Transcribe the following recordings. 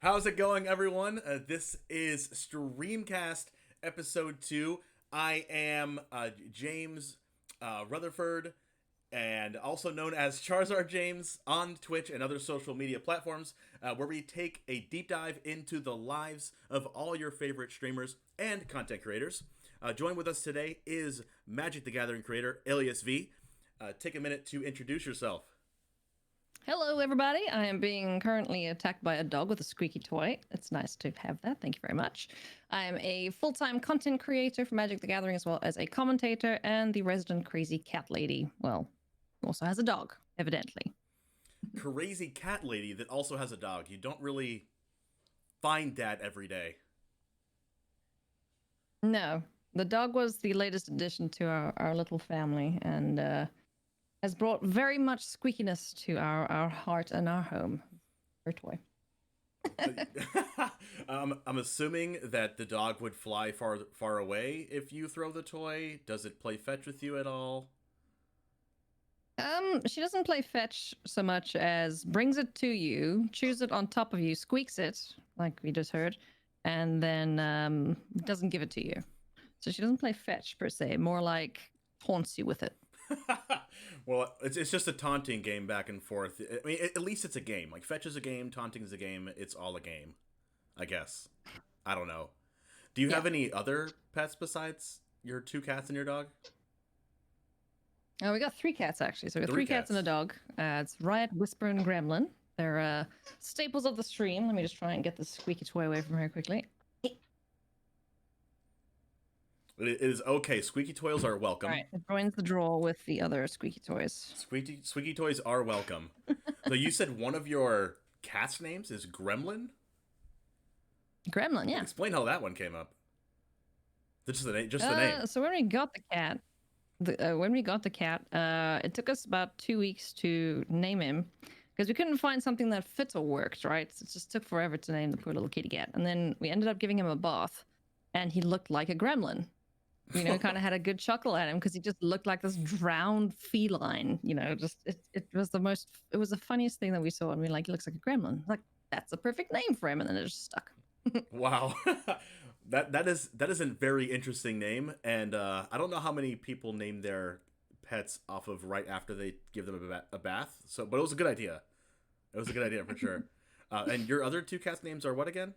How's it going, everyone? This is StreamCast Episode 2. I am James Rutherford, and also known as Charizard James on Twitch and other social media platforms, where we take a deep dive into the lives of all your favorite streamers and content creators. Joined with us today is Magic the Gathering creator, AliasV. Take a minute to introduce yourself. Hello, everybody. I am being currently attacked by a dog with a squeaky toy. It's nice to have that. Thank you very much. I am a full-time content creator for Magic the Gathering, as well as a commentator and the resident crazy cat lady. Well, who also has a dog, evidently. Crazy cat lady that also has a dog. You don't really find that every day. No, the dog was the latest addition to our little family, and has brought very much squeakiness to our heart and our home. Her toy. I'm assuming that the dog would fly far away if you throw the toy. Does it play fetch with you at all? She doesn't play fetch so much as brings it to you, chews it on top of you, squeaks it, like we just heard, and then doesn't give it to you. So she doesn't play fetch per se, more like taunts you with it. Well, it's just a taunting game back and forth. I mean, at least it's a game. Like, fetch is a game, taunting is a game. It's all a game, I guess. I don't know. Do you have any other pets besides your 2 cats and your dog? We got 3 cats, actually. So we got 3 cats and a dog. It's Riot, Whisper, and Gremlin. They're staples of the stream. Let me just try and get the squeaky toy away from her quickly. It is okay. Squeaky toys are welcome. All right, it joins the draw with the other squeaky toys. Squeaky toys are welcome. So you said one of your cat's names is Gremlin? Gremlin, yeah. Explain how that one came up. Just the name. So when we got the cat, it took us about 2 weeks to name him because we couldn't find something that fit or worked, right? So it just took forever to name the poor little kitty cat. And then we ended up giving him a bath, and he looked like a gremlin. You know, kind of had a good chuckle at him because he just looked like this drowned feline. You know, just it was the funniest thing that we saw. And we were like, he looks like a gremlin. Like, that's a perfect name for him. And then it just stuck. Wow. that is a very interesting name. And I don't know how many people name their pets off of right after they give them a bath. But it was a good idea. It was a good idea for sure. And your other 2 cats' names are what again?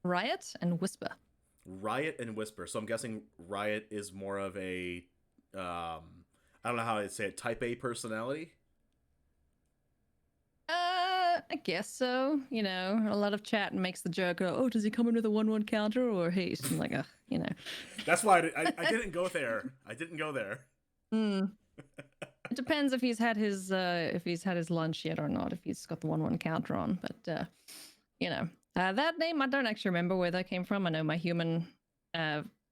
Riot and Whisper. Riot and Whisper. So I'm guessing Riot is more of a, I don't know how to say it, type A personality? I guess so. You know, a lot of chat makes the joke, oh, does he come in with a 1/1 counter or haste? I'm like, you know. That's why I didn't go there. I didn't go there. It depends if he's had his lunch yet or not, if he's got the 1/1 counter on. But, you know. That name, I don't actually remember where that came from. I know my human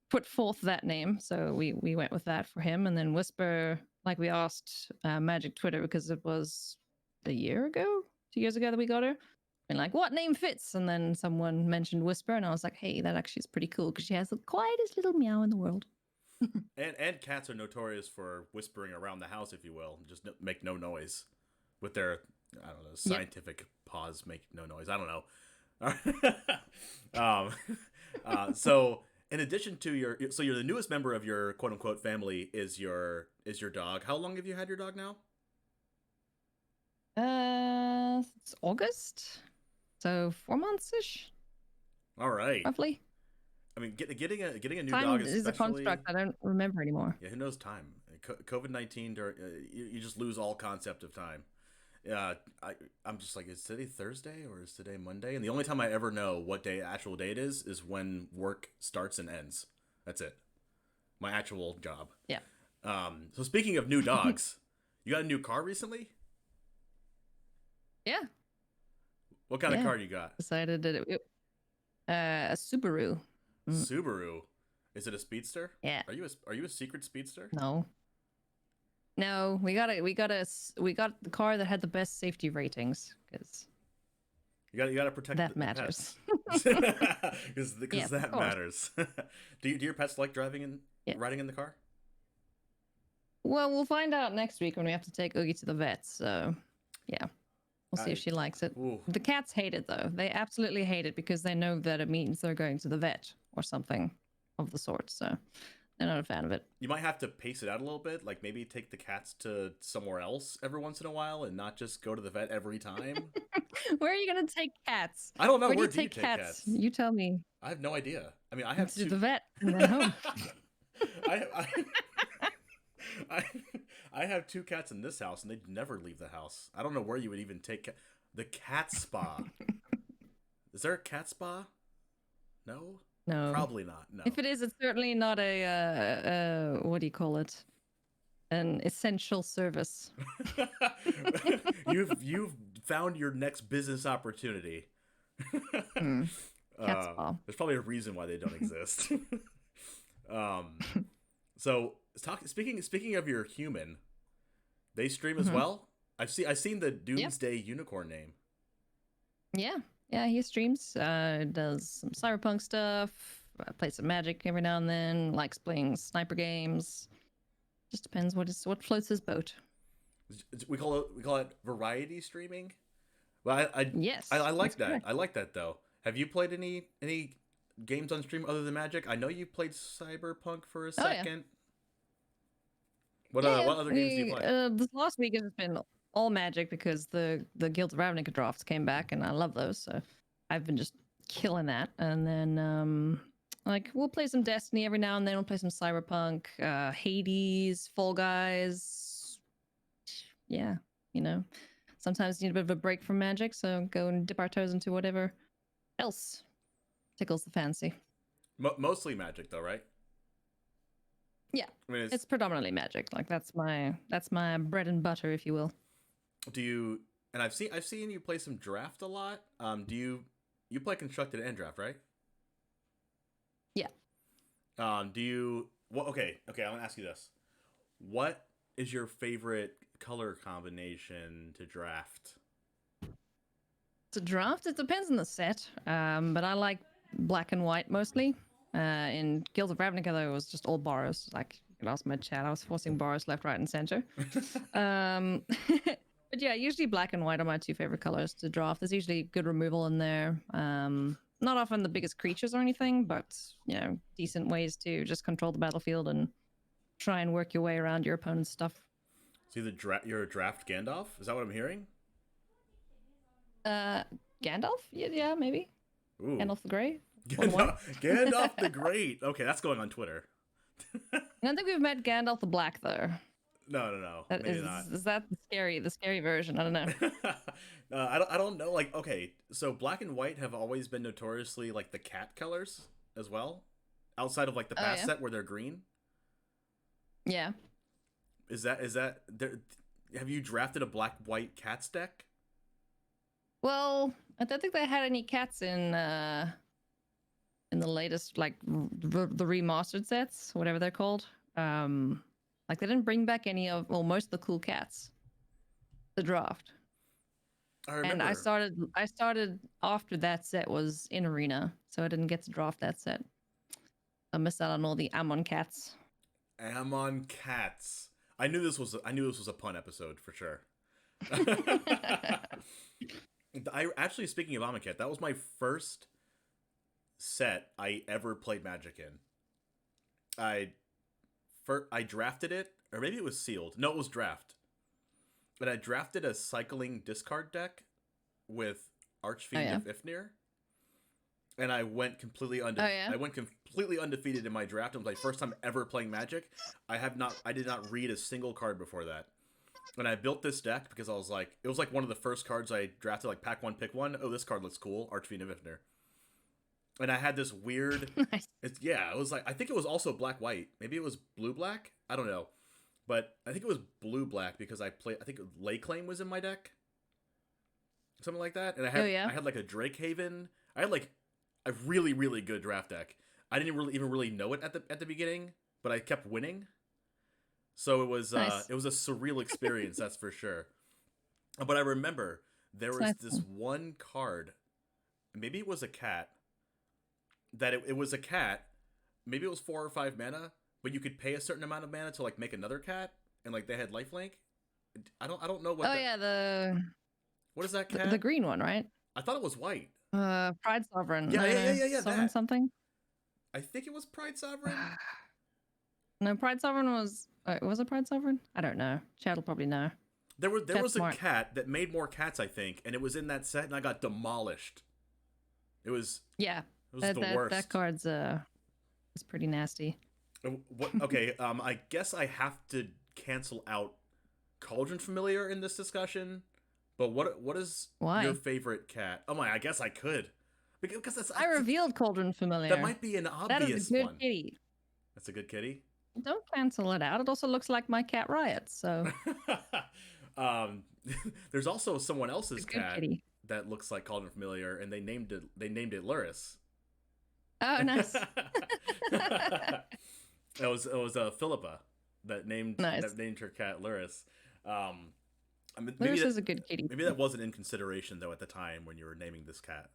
put forth that name, so we went with that for him. And then Whisper, like we asked Magic Twitter, because it was a year ago, 2 years ago that we got her. And like, what name fits? And then someone mentioned Whisper, and I was like, hey, that actually is pretty cool, because she has the quietest little meow in the world. and cats are notorious for whispering around the house, if you will. Just make no noise. With their, I don't know, scientific paws make no noise. I don't know. So in addition to you're the newest member of your quote unquote family is your dog. How long have you had your dog now? It's August, so 4 months ish. All right, roughly. I mean, getting a new time dog is a construct I don't remember anymore. Yeah, who knows time? COVID-19, you just lose all concept of time. I'm just like, is today Thursday or is today Monday? And the only time I ever know what actual day it is when work starts and ends. That's it. My actual job. Yeah. So speaking of new dogs, you got a new car recently? Yeah. What kind of car you got? Decided that a Subaru. Subaru. Is it a speedster? Yeah. Are you a secret speedster? No, we got the car that had the best safety ratings, because you got to protect that matters. Because that matters. Do your pets like riding in the car? Well, we'll find out next week when we have to take Oogie to the vet. So, yeah. We'll see if she likes it. Ooh. The cats hate it though. They absolutely hate it because they know that it means they're going to the vet or something of the sort. So they're not a fan of it. You might have to pace it out a little bit, like maybe take the cats to somewhere else every once in a while and not just go to the vet every time. Where are you going to take cats? I don't know. Where do you take cats? You tell me. I have no idea. I mean, I have to the vet and then home. I have 2 cats in this house, and they'd never leave the house. I don't know where you would even take the cat spa. Is there a cat spa? No? No. Probably not. No. If it is, it's certainly not a what do you call it? An essential service. You've found your next business opportunity. Cat spa. There's probably a reason why they don't exist. So speaking of your human, they stream as well. I've seen the Doomsday Unicorn name. Yeah, he streams. Does some cyberpunk stuff. Plays some Magic every now and then. Likes playing sniper games. Just depends what floats his boat. We call it variety streaming. Well, yes, I like that. Correct. I like that though. Have you played any games on stream other than Magic? I know you played Cyberpunk for a second. What other games do you play? This last week has been all Magic because the Guild of Ravnica drafts came back, and I love those. So I've been just killing that. And then we'll play some Destiny every now and then. We'll play some Cyberpunk, Hades, Fall Guys. Yeah, sometimes you need a bit of a break from Magic, so go and dip our toes into whatever else tickles the fancy. Mostly Magic, though, right? Yeah, I mean, it's predominantly Magic. Like that's my bread and butter, if you will. Do you? And I've seen you play some Draft a lot. Do you play Constructed and Draft, right? Yeah. Do you? Well, okay. I'm gonna ask you this: what is your favorite color combination to draft? To draft, it depends on the set. But I like black and white mostly. In Guild of Ravnica, though, it was just all Boros. Like, you can ask my chat, I was forcing Boros left, right, and center. But yeah, usually black and white are my 2 favorite colors to draft. There's usually good removal in there. Not often the biggest creatures or anything, but, decent ways to just control the battlefield and try and work your way around your opponent's stuff. So you're a draft Gandalf? Is that what I'm hearing? Gandalf? Yeah, maybe. Ooh. Gandalf the Grey? Gandalf the Great. Okay, that's going on Twitter. I don't think we've met Gandalf the Black, though. No. Maybe not. Is that the scary version? I don't know. I don't know. Like, okay, so black and white have always been notoriously like the cat colors as well, outside of like the past set where they're green. Yeah. Is that there? Have you drafted a black white cats deck? Well, I don't think they had any cats in the latest, like the remastered sets, whatever they're called. Like they didn't bring back most of the cool cats. The draft. I remember. And I started after that set was in Arena, so I didn't get to draft that set. I missed out on all the Amon cats. Amon cats. I knew this was a pun episode for sure. Actually, speaking of Amonkhet, that was my first set I ever played Magic in. I drafted it, or maybe it was sealed. No, it was draft. But I drafted a cycling discard deck with Archfiend of Ifnir, and I went completely I went completely undefeated in my draft. It was my first time ever playing Magic. I did not read a single card before that. And I built this deck because I was like, it was like one of the first cards I drafted, like pack 1, pick 1. Oh, this card looks cool, Archfiend of Ifnir. And I had this weird, nice. It was like, I think it was also black-white. Maybe it was blue-black? I don't know. But I think it was blue-black because I think Lay Claim was in my deck. Something like that. And I had like a Drake Haven. I had like a really, really good draft deck. I didn't even really know it at the beginning, but I kept winning. So it was nice. It was a surreal experience, that's for sure. But I remember there was this one card, maybe it was a cat, that it was a cat, maybe it was 4 or 5 mana, but you could pay a certain amount of mana to like make another cat, and like they had lifelink. I don't know what. What is that The cat? green one, right? I thought it was white. Pride Sovereign. Yeah, No, yeah, yeah, no. yeah, yeah. Sovereign That. something. I think it was Pride Sovereign. No, Pride Sovereign was. Was it Pride Sovereign? I don't know. Chad will probably know. There Chat's was a smart. cat that made more cats, I think, and it was in that set, and I got demolished. It was Yeah, the worst. that card's is pretty nasty. What? Okay, I guess I have to cancel out Cauldron Familiar in this discussion. But what is Why? your favorite cat? Oh my, I guess I could, because that's I revealed Cauldron Familiar. that might be an obvious That is a good one. kitty. That's a good kitty. Don't cancel it out. It also looks like my cat Riot. So There's also someone else's good cat kitty. that looks like Cauldron Familiar, and they named it Luris. Oh, nice. It was Philippa that named her cat Luris. I mean, Luris is a good kitty. Maybe that wasn't in consideration though at the time when you were naming this cat.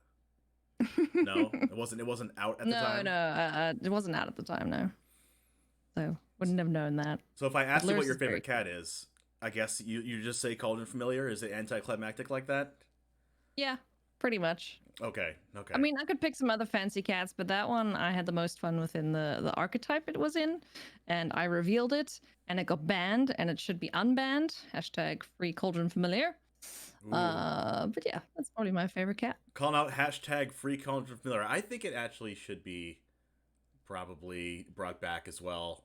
No, it wasn't out at the time. No, it wasn't out at the time. No, so wouldn't have known that. So if I asked you what your favorite very cat is, I guess you just say Cauldron Familiar. Is it anticlimactic like that? Yeah, pretty much. Okay. I mean, I could pick some other fancy cats, but that one I had the most fun within the archetype it was in, and I revealed it, and it got banned, and it should be unbanned. Hashtag free Cauldron Familiar. But yeah, that's probably my favorite cat. Calling out hashtag free Cauldron Familiar. I think it actually should be probably brought back as well,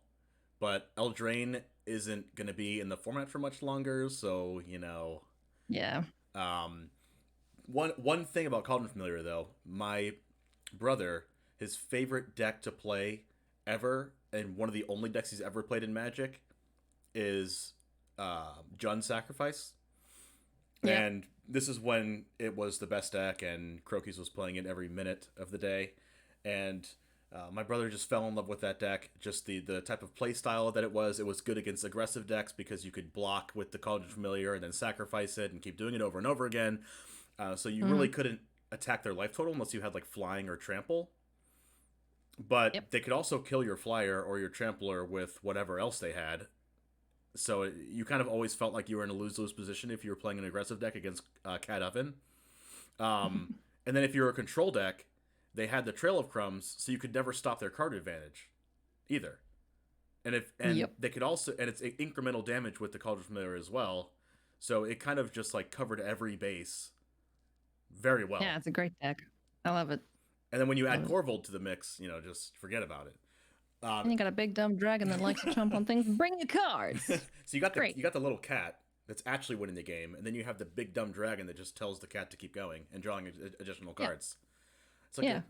but Eldraine isn't going to be in the format for much longer, so Yeah. One thing about Cauldron Familiar though, my brother, his favorite deck to play ever, and one of the only decks he's ever played in Magic, is Jund Sacrifice. Yeah. And this is when it was the best deck, and Crokies was playing it every minute of the day, and my brother just fell in love with that deck. Just the type of play style that it was good against aggressive decks because you could block with the Cauldron Familiar and then sacrifice it and keep doing it over and over again. So you really couldn't attack their life total unless you had like flying or trample. But they could also kill your flyer or your trampler with whatever else they had. So you kind of always felt like you were in a lose-lose position if you were playing an aggressive deck against Cat Oven. And then if you were a control deck, they had the Trail of Crumbs, so you could never stop their card advantage either. And they could also, and it's incremental damage with the Cauldron Familiar as well. So it kind of just like covered every base very well. Yeah, it's a great deck. I love it. And then when you add Corvold to the mix, just forget about it. And you got a big dumb dragon that likes to chomp on things. Bring your cards. So you got the little cat that's actually winning the game, and then you have the big dumb dragon that just tells the cat to keep going and drawing additional cards. It's like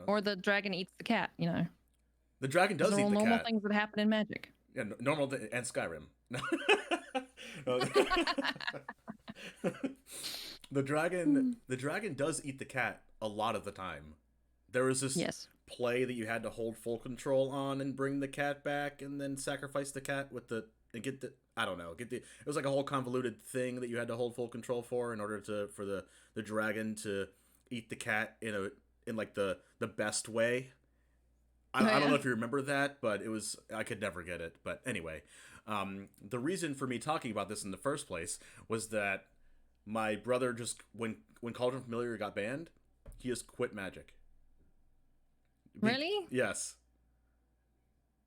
or the dragon eats the cat. The dragon does eat the cat. Normal things that happen in Magic. Yeah, normal and Skyrim. The dragon does eat the cat a lot of the time. There was this play that you had to hold full control on and bring the cat back, and then sacrifice the cat it was like a whole convoluted thing that you had to hold full control for in order for the dragon to eat the cat in like the best way. I don't know if you remember that, but I could never get it. But anyway, the reason for me talking about this in the first place was that my brother just, when Cauldron Familiar got banned, he just quit Magic. Really? Yes.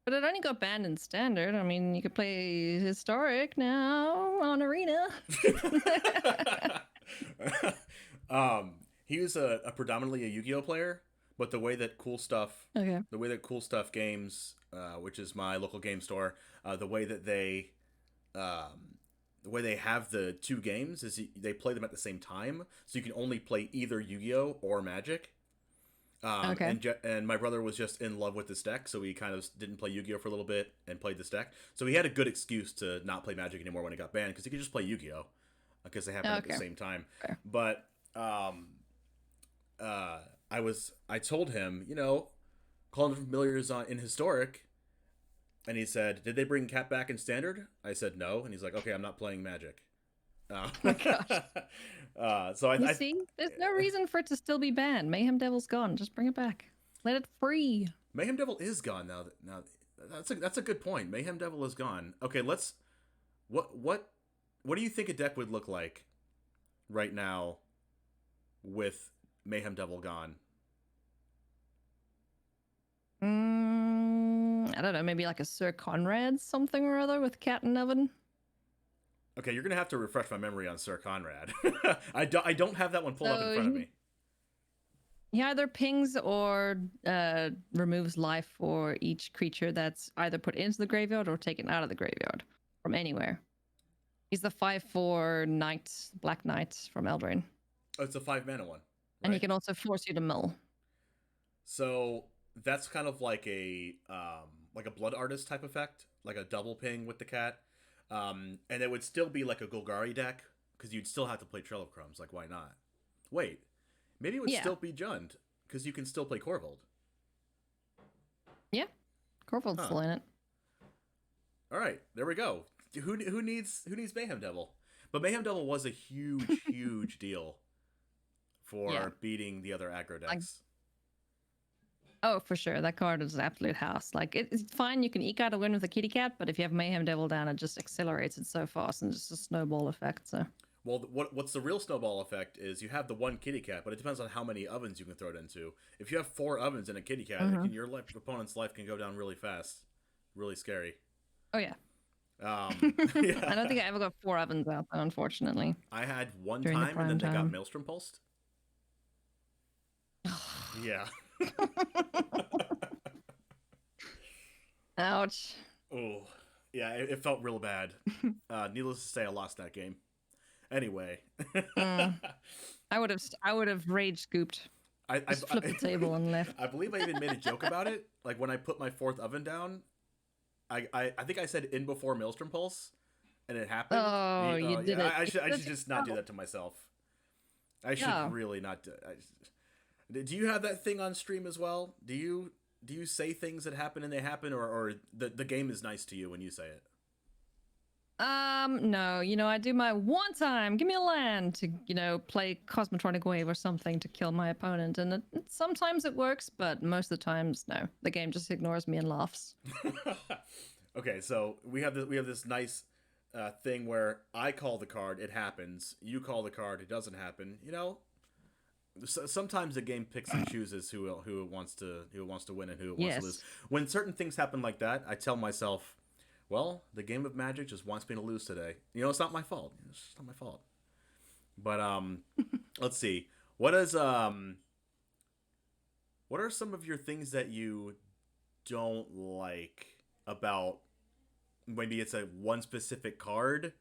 But it only got banned in Standard. I mean, you could play Historic now on Arena. He was predominantly a Yu-Gi-Oh player, but the way that Cool Stuff Games, which is my local game store, the way they have the two games is they play them at the same time, so you can only play either Yu-Gi-Oh or Magic. And my brother was just in love with this deck, so he kind of didn't play Yu-Gi-Oh for a little bit and played this deck. So he had a good excuse to not play Magic anymore when it got banned, because he could just play Yu-Gi-Oh because they happen at the same time. Fair. But I told him, Cauldron Familiar is in Historic, and he said, "Did they bring Cat back in Standard?" I said no, and he's like, "Okay, I'm not playing Magic." Oh my gosh. So I see, there's no reason for it to still be banned. Mayhem Devil's gone. Just bring it back. Let it free. Mayhem Devil is gone now. That's a good point. Mayhem Devil is gone. Okay, what do you think a deck would look like right now with Mayhem Devil gone? I don't know, maybe like a Sir Conrad something or other with Cat and Oven. Okay, you're gonna have to refresh my memory on Sir Conrad. I don't have that one pulled up in front of me. He either pings or removes life for each creature that's either put into the graveyard or taken out of the graveyard from anywhere. He's the 5/4 knight, Black Knight from Eldraine. Oh, it's a 5-mana one. Right? And he can also force you to mill. So that's kind of like a blood artist type effect, like a double ping with the cat. And it would still be like a Golgari deck, because you'd still have to play Trail of Crumbs. Like, why not? Wait, maybe it would still be Jund, because you can still play Corvold. Yeah, Corvold's still in it. All right, there we go. Who needs Mayhem Devil? But Mayhem Devil was a huge deal for beating the other aggro decks. Oh, for sure. That card is an absolute house. Like, it's fine. You can eke out a win with a kitty cat, but if you have Mayhem Devil down, it just accelerates it so fast and just a snowball effect. So. Well, what's the real snowball effect is you have the one kitty cat, but it depends on how many ovens you can throw it into. If you have 4 ovens and a kitty cat, your opponent's life can go down really fast. Really scary. Oh, yeah. Yeah. I don't think I ever got 4 ovens out, though, unfortunately. I had one time, and then they got Maelstrom Pulsed. Yeah. Ouch. Oh, yeah, it felt real bad. Needless to say, I lost that game. Anyway. I would have rage scooped. I flipped the table and left. I believe I even made a joke about it. Like, when I put my 4th oven down, I think I said in before Maelstrom Pulse, and it happened. Oh, you did it. I should just not do that to myself. I should really not do it. Do you have that thing on stream as well? Do you say things that happen and they happen, or the game is nice to you when you say it? No, I do my one time, give me a land to, play Cosmotronic Wave or something to kill my opponent. And sometimes it works, but most of the times, no. The game just ignores me and laughs. Okay, so we have this nice thing where I call the card, it happens. You call the card, it doesn't happen. Sometimes the game picks and chooses who it wants to win and who it wants to lose. When certain things happen like that, I tell myself, well, the game of Magic just wants me to lose today. It's not my fault. It's just not my fault. But let's see. What are some of your things that you don't like about, maybe it's a one specific card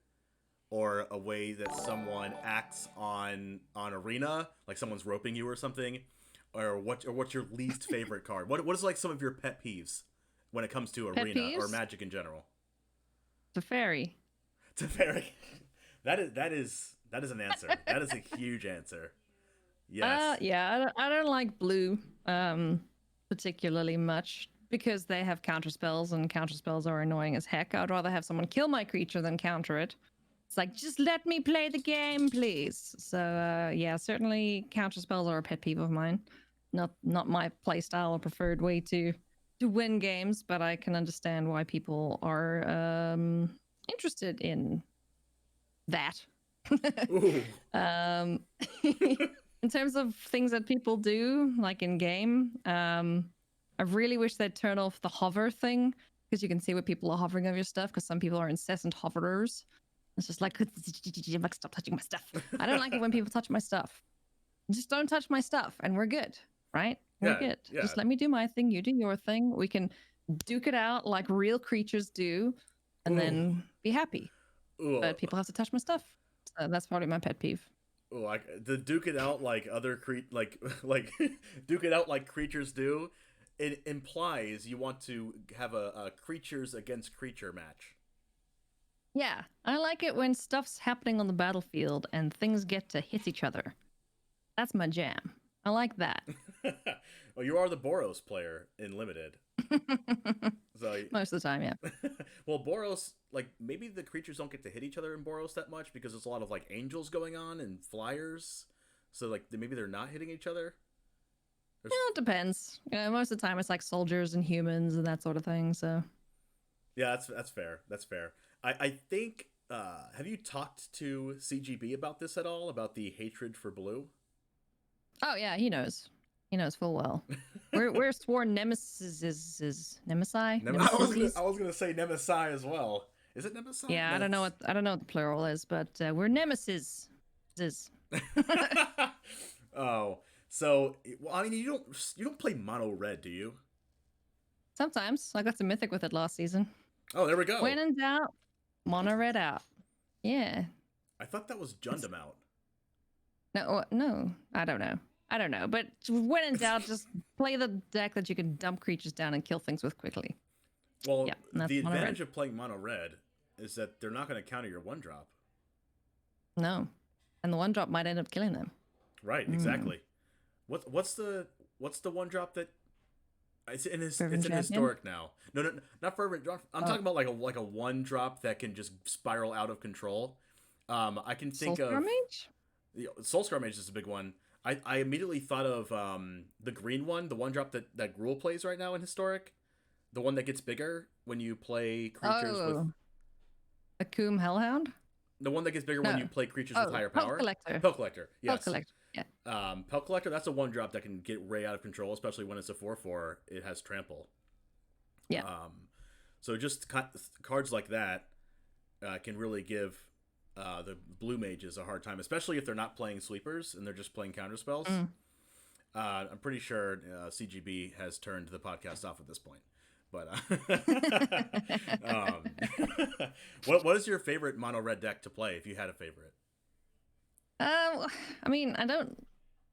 or a way that someone acts on Arena, like someone's roping you or something, or what's your least favorite card? What is like some of your pet peeves when it comes to Arena or Magic in general? Teferi. That is an answer. That is a huge answer. Yes. I don't like blue particularly much because they have counter spells, and counter spells are annoying as heck. I'd rather have someone kill my creature than counter it. It's like, just let me play the game, please. So certainly counter spells are a pet peeve of mine. Not my playstyle or preferred way to win games, but I can understand why people are interested in that. In terms of things that people do, like in game, I really wish they'd turn off the hover thing, because you can see what people are hovering over your stuff, because some people are incessant hoverers. It's just like, stop touching my stuff. I don't like it when people touch my stuff. Just don't touch my stuff and we're good, right? We're good. Yeah. Just let me do my thing, you do your thing. We can duke it out like real creatures do, and then be happy. But people have to touch my stuff. So that's probably my pet peeve. The duke it out like other like duke it out like creatures do. It implies you want to have a creatures against creature match. Yeah, I like it when stuff's happening on the battlefield and things get to hit each other. That's my jam. I like that. Well, you are the Boros player in Limited. So most of the time, yeah. Well, Boros, like, maybe the creatures don't get to hit each other in Boros that much because there's a lot of like angels going on and flyers. So like maybe they're not hitting each other. Yeah, it depends. Most of the time it's like soldiers and humans and that sort of thing. So yeah, that's fair. That's fair. I think have you talked to CGB about this at all? About the hatred for blue? Oh yeah, he knows. He knows full well. We're sworn nemesis. Nemesi? I was gonna say Nemesis as well. Is it Nemesis? Yeah, I don't know what the plural is, but we're nemesis. Oh, so well, I mean, you don't play mono red, do you? Sometimes I got some mythic with it last season. Oh, there we go. When in doubt, mono red out. Yeah. I thought that was Jundam out. No, I don't know. But when in doubt, just play the deck that you can dump creatures down and kill things with quickly. Well, the advantage of playing mono red is that they're not going to counter your 1-drop. No, and the 1-drop might end up killing them. Right, exactly. What's the 1-drop that? It's in historic now. No, not fervent. I'm talking about like a 1-drop that can just spiral out of control. I can think of Soulscar Mage is a big one. I immediately thought of the green one, the 1-drop that Gruul plays right now in historic, the one that gets bigger when you play creatures with Akum Hellhound. The one that gets bigger when you play creatures with higher power. Pelt Collector. Yes. Pelt Collector. Yeah. Pelt Collector. That's a 1-drop that can get way out of control, especially when it's a 4/4. It has trample. Yeah. So just cards like that can really give the blue mages a hard time, especially if they're not playing sweepers and they're just playing counter spells. I'm pretty sure CGB has turned the podcast off at this point. But what is your favorite mono red deck to play if you had a favorite? I mean, I'm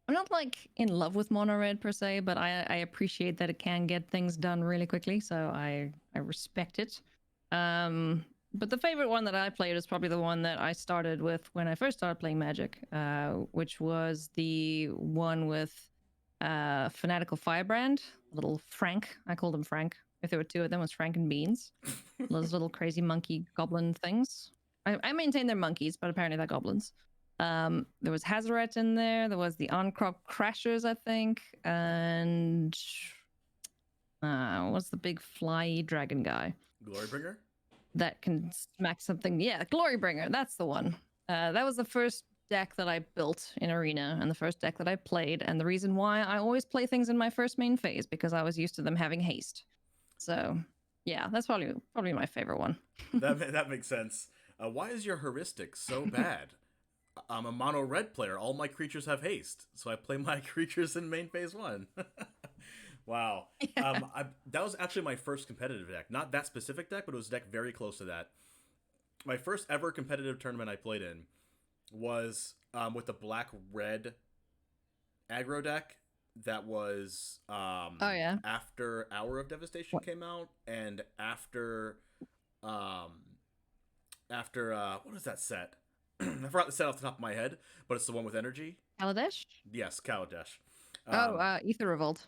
not like in love with mono red per se, but I appreciate that it can get things done really quickly, so I respect it. But the favorite one that I played is probably the one that I started with when I first started playing Magic, which was the one with Fanatical Firebrand, little Frank. I called him Frank. If there were two of them, it was Frank and Beans. Those little crazy monkey goblin things. I maintain they're monkeys, but apparently they're goblins. There was Hazaret in there. There was the Oncrop Crashers, I think. And what's the big fly dragon guy? Glorybringer? That can smack something. Yeah, Glorybringer. That's the one. That was the first deck that I built in Arena and the first deck that I played. And the reason why I always play things in my first main phase, because I was used to them having haste. So, yeah, that's probably my favorite one. that makes sense. Why is your heuristic so bad? I'm a mono red player. All my creatures have haste, so I play my creatures in main phase 1. Wow. Yeah. That was actually my first competitive deck. Not that specific deck, but it was a deck very close to that. My first ever competitive tournament I played in was with the black-red aggro deck that was after Hour of Devastation came out, and after what is that set? I forgot the set off the top of my head, but it's the one with energy. Kaladesh? Yes, Kaladesh. Ether Revolt.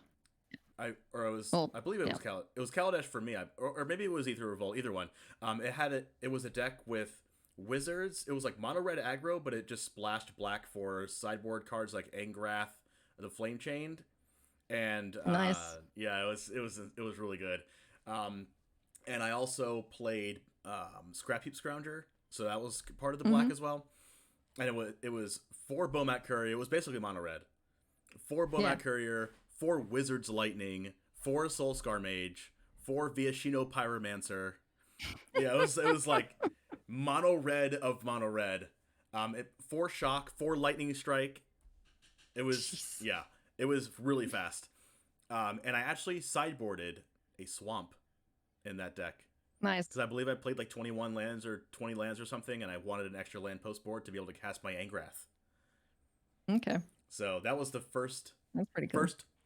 I believe it was Kaladesh for me, or maybe it was Ether Revolt. Either one. It was a deck with wizards. It was like mono red aggro, but it just splashed black for sideboard cards like Angrath, the Flame Chained, and nice. Yeah, it was really good. And I also played Scrap Heap Scrounger, so that was part of the black as well. And it was 4 Bomat Courier. It was basically mono red. 4 Bomat Courier, 4 Wizards Lightning, 4 Soulscar Mage, 4 Viashino Pyromancer. Yeah, it was like mono red of mono red. 4 Shock, 4 Lightning Strike. It was it was really fast. And I actually sideboarded a Swamp in that deck. Nice. Because I believe I played like 21 lands or 20 lands or something, and I wanted an extra land post board to be able to cast my Angrath. Okay. So that was the first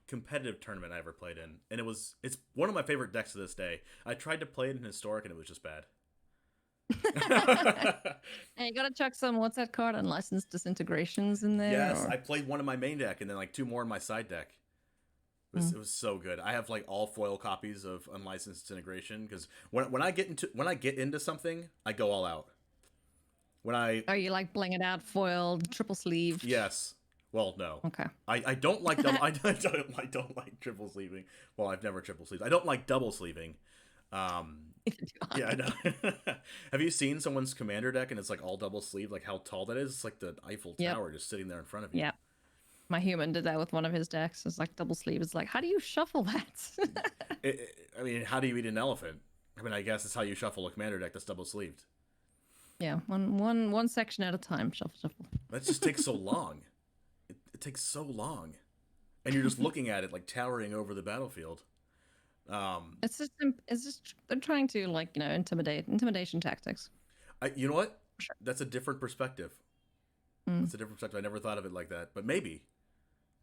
competitive tournament I ever played in, and it's one of my favorite decks to this day. I tried to play it in Historic, and it was just bad. Hey, you gotta chuck some, what's that card, Unlicensed Disintegrations in there? Yes, I played one in my main deck, and then like 2 more in my side deck. It was so good. I have like all foil copies of Unlicensed Disintegration, because when I get into something, I go all out. Are you like bling it out, foiled, triple sleeve? Yes. Well, no. Okay. I don't like double. I don't like triple sleeving. Well, I've never triple sleeved. I don't like double sleeving. Yeah, I know. Have you seen someone's commander deck and it's like all double sleeve? Like how tall that is? It's like the Eiffel Yep. Tower just sitting there in front of you. Yeah. My human did that with one of his decks. It's like double sleeve. It's like, how do you shuffle that? I mean, how do you eat an elephant? I mean, I guess it's how you shuffle a commander deck that's double sleeved. Yeah, one section at a time. Shuffle. That just takes so long. It takes so long, and you're just looking at it like towering over the battlefield. It's just they're trying to intimidation tactics. You know what? Sure. That's a different perspective. That's a different perspective. I never thought of it like that, but maybe.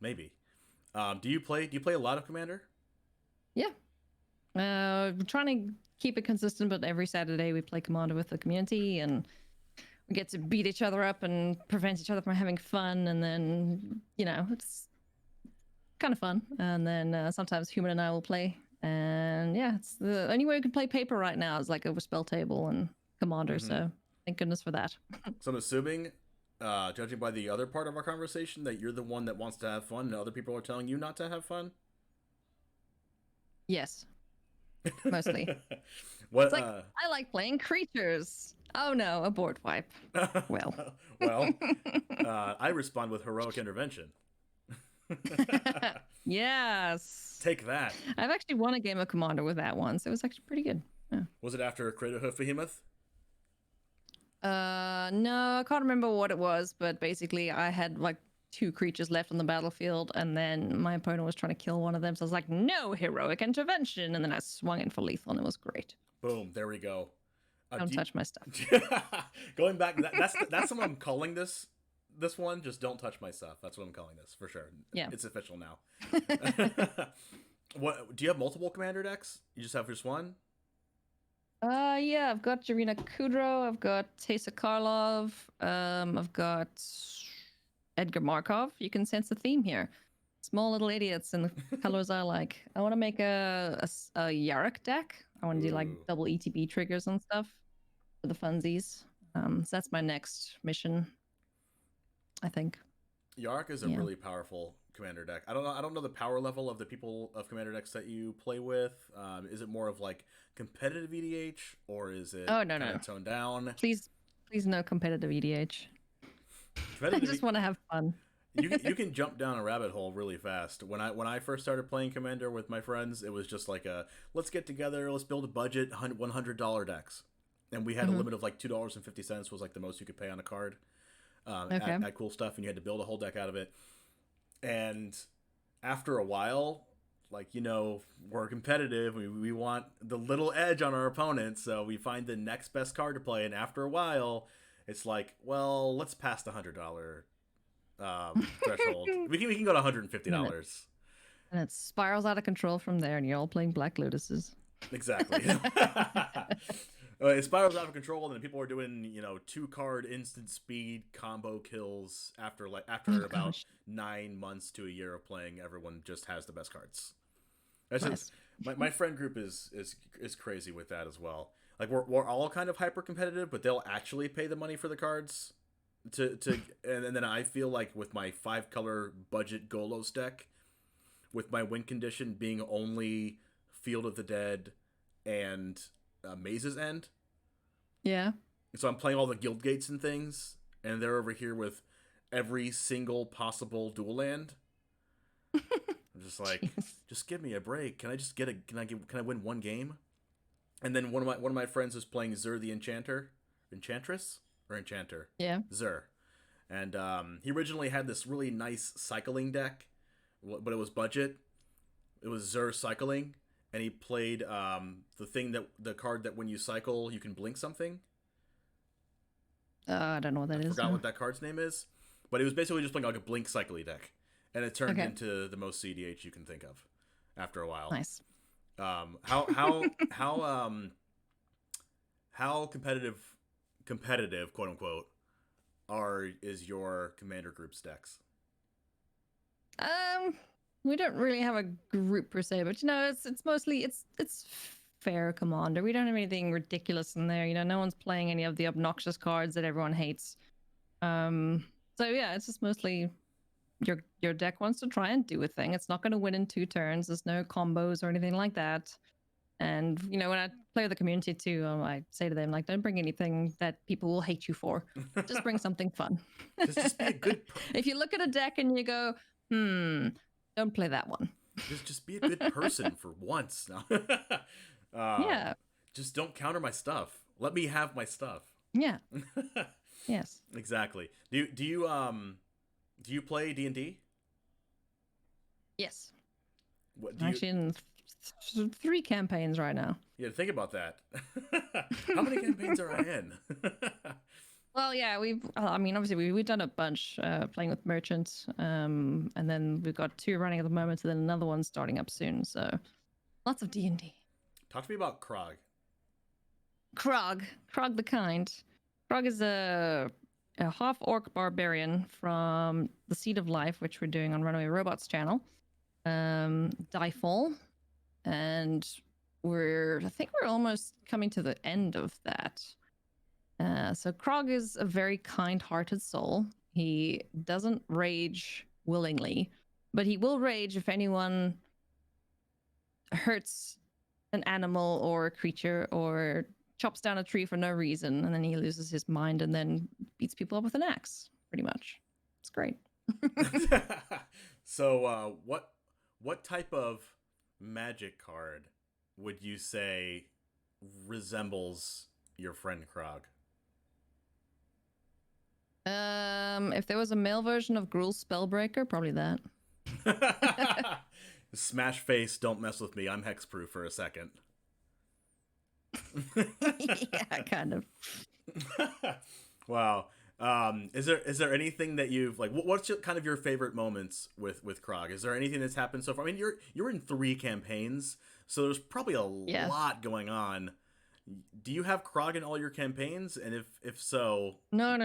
Do you play a lot of Commander? Yeah. We're trying to keep it consistent, but every Saturday we play Commander with the community, and we get to beat each other up and prevent each other from having fun, and then it's kind of fun. And then sometimes Human and I will play, and yeah, it's the only way we can play paper right now is like over spell table and Commander. So thank goodness for that. So I'm assuming, judging by the other part of our conversation, that you're the one that wants to have fun, and other people are telling you not to have fun. Yes, mostly. What? It's like I like playing creatures. Oh no, a board wipe. Well, I respond with heroic intervention. Yes. Take that. I've actually won a game of Commander with that one, so it was actually pretty good. Yeah. Was it after Crater Hoof Behemoth? No, I can't remember what it was, but basically I had like 2 creatures left on the battlefield, and then my opponent was trying to kill one of them, so I was like, no heroic intervention, and then I swung in for lethal, and it was great. Boom, there we go. Don't touch my stuff. Going back, that's what I'm calling this one. Just don't touch my stuff. That's what I'm calling this for sure. Yeah, it's official now. What do you have multiple commander decks? You just have just one? Yeah, I've got Jarina Kudrow, I've got Teysa Karlov, I've got Edgar Markov. You can sense the theme here. Small little idiots in the colors I like. I want to make a Yarok deck. I want to do like double ETB triggers and stuff for the funsies. So that's my next mission, I think. Yarok is a really powerful commander deck. I don't know the power level of the people of commander decks that you play with. Is it more of like competitive EDH, or is it no. toned down? Please no competitive EDH. I just want to have fun. you can jump down a rabbit hole really fast. When I first started playing Commander with my friends, it was just like let's get together, let's build a budget $100 decks, and we had a limit of like $2.50 was like the most you could pay on a card. At cool stuff, and you had to build a whole deck out of it. And after a while, like, we're competitive. We want the little edge on our opponent, so we find the next best card to play. And after a while, it's like, well, let's pass the $100 threshold. we can go to $150. And it spirals out of control from there, and you're all playing Black Lotuses. Exactly. It spirals out of control, and then people are doing 2-card instant speed combo kills after about 9 months to a year of playing. Everyone just has the best cards. That's nice. My friend group is crazy with that as well. Like we're all kind of hyper competitive, but they'll actually pay the money for the cards to and then I feel like with my 5-color budget Golos deck, with my win condition being only Field of the Dead and Maze's End. Yeah. So I'm playing all the guild gates and things, and they're over here with every single possible dual land. I'm just like, just give me a break. Can I just can I win one game? And then one of my friends is playing Zur the Enchanter, Enchantress or Enchanter. Yeah. Zur, and he originally had this really nice cycling deck, but it was budget. It was Zur cycling. And he played the card that when you cycle, you can blink something. I don't know what that is. I forgot what that card's name is. But it was basically just playing like a blink cycly deck. And it turned into the most CDH you can think of after a while. Nice. How competitive, quote unquote, is your commander group's decks? We don't really have a group per se, but it's mostly it's fair Commander. We don't have anything ridiculous in there. No one's playing any of the obnoxious cards that everyone hates. So yeah, it's just mostly your deck wants to try and do a thing. It's not going to win in 2 turns. There's no combos or anything like that. And when I play with the community too, I say to them, like, don't bring anything that people will hate you for. Just bring something fun. Just be a good. If you look at a deck and you go, don't play that one. Just be a good person for once. Yeah. Just don't counter my stuff. Let me have my stuff. Yeah. Yes. Exactly. Do you play D&D? Yes. What Actually, in 3 campaigns right now. Yeah, think about that. How many campaigns are I in? Well, yeah, obviously we've done a bunch playing with merchants, and then we've got 2 running at the moment, and then another one starting up soon. So, lots of D&D. Talk to me about Krog. Krog the Kind. Krog is a half-orc barbarian from the Seed of Life, which we're doing on Runaway Robots channel. Diefall, and I think we're almost coming to the end of that. So Krog is a very kind-hearted soul. He doesn't rage willingly, but he will rage if anyone hurts an animal or a creature or chops down a tree for no reason, and then he loses his mind and then beats people up with an axe, pretty much. It's great. So what type of magic card would you say resembles your friend Krog? If there was a male version of Gruul Spellbreaker, probably that. Smash face, don't mess with me. I'm hexproof for a second. Yeah, kind of. Wow. Is there anything that you've like? What's kind of your favorite moments with Krog? Is there anything that's happened so far? I mean, you're in 3 campaigns, so there's probably a lot going on. Do you have Krog in all your campaigns? And if so, No.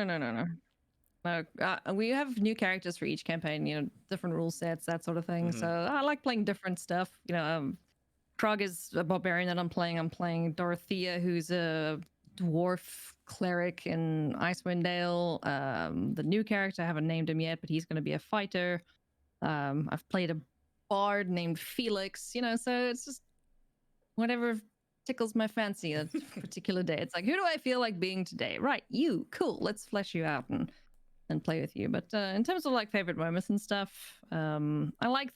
We have new characters for each campaign. Different rule sets, that sort of thing. Mm-hmm. So I like playing different stuff. Krog is a barbarian that I'm playing. I'm playing Dorothea, who's a dwarf cleric in Icewind Dale. The new character, I haven't named him yet, but he's going to be a fighter. I've played a bard named Felix, so it's just whatever tickles my fancy a particular day. It's like, who do I feel like being today? Right, you, cool, let's flesh you out and play with you. But in terms of like favorite moments and stuff, I like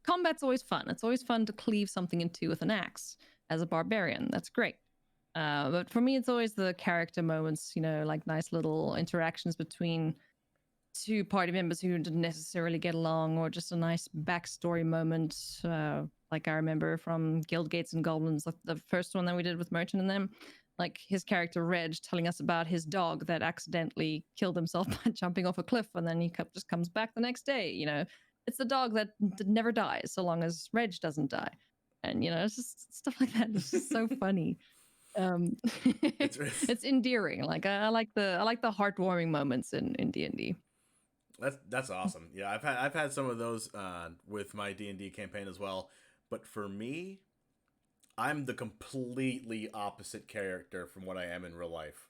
combat's always fun. It's always fun to cleave something in 2 with an axe as a barbarian. That's great. But for me, it's always the character moments, like nice little interactions between 2 party members who didn't necessarily get along, or just a nice backstory moment. Like I remember from Guild Gates and Goblins, like the first one that we did with Merchant and them, like his character Reg telling us about his dog that accidentally killed himself by jumping off a cliff, and then he just comes back the next day. It's the dog that never dies so long as Reg doesn't die. And, it's just stuff like that. It's just so funny. It's endearing. Like I like the heartwarming moments in D&D. That's awesome. Yeah, I've had some of those with my D&D campaign as well. But for me, I'm the completely opposite character from what I am in real life.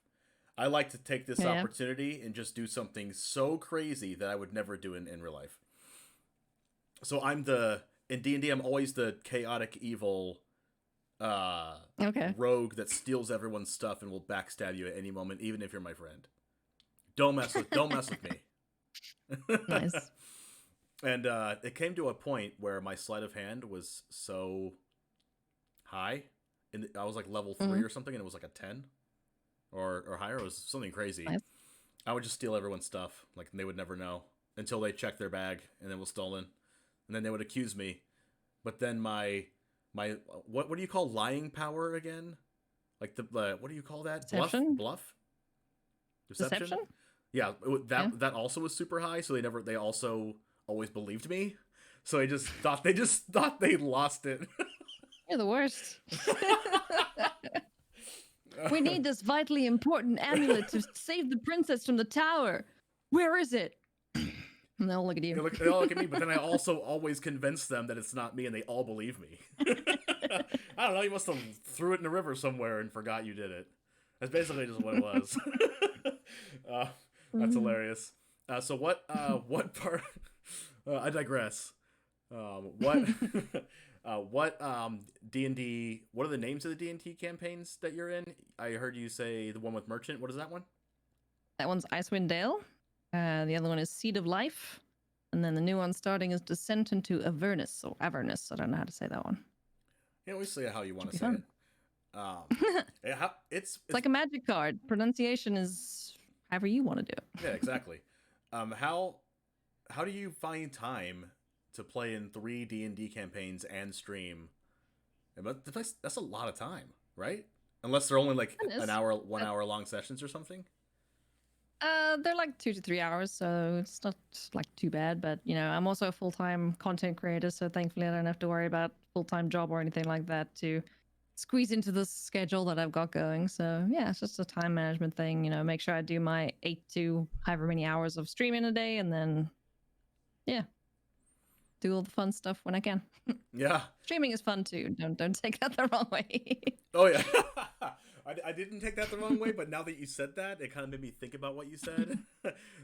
I like to take this opportunity and just do something so crazy that I would never do in real life. So in D&D, I'm always the chaotic evil rogue that steals everyone's stuff and will backstab you at any moment, even if you're my friend. Don't mess with me. Nice. And it came to a point where my sleight of hand was so high, and I was like level 3 or something, and it was like a 10 or higher. It was something crazy. Nice. I would just steal everyone's stuff, like, and they would never know until they checked their bag and it was stolen, and then they would accuse me. But then my what do you call lying power again? Like what do you call that? Deception? Bluff? Deception? Yeah, that also was super high, so they also always believed me. So they just thought they lost it. You're the worst. We need this vitally important amulet to save the princess from the tower. Where is it? And they'll look at you. They all look at me, but then I also always convince them that it's not me, and they all believe me. I don't know, you must have threw it in a river somewhere and forgot you did it. That's basically just what it was. That's hilarious. So what part... I digress. What D&D? What are the names of the D&D campaigns that you're in? I heard you say the one with Merchant. What is that one? That one's Icewind Dale. The other one is Seed of Life. And then the new one starting is Descent into Avernus or Avernus. I don't know how to say that one. Yeah, we say it how you want to say fun. it. It's like a magic card. Pronunciation is however you want to do it. Yeah, exactly. How do you find time to play in 3 D&D campaigns and stream? That's a lot of time, right? Unless they're only like an hour, 1 hour long sessions or something. They're like 2 to 3 hours, so it's not like too bad. But I'm also a full-time content creator, so thankfully I don't have to worry about full-time job or anything like that to squeeze into the schedule that I've got going. So yeah, it's just a time management thing. Make sure I do my 8 to however many hours of streaming a day, and then do all the fun stuff when I can. Yeah, streaming is fun too. Don't take that the wrong way. Oh yeah. I didn't take that the wrong way, but now that you said that, it kind of made me think about what you said.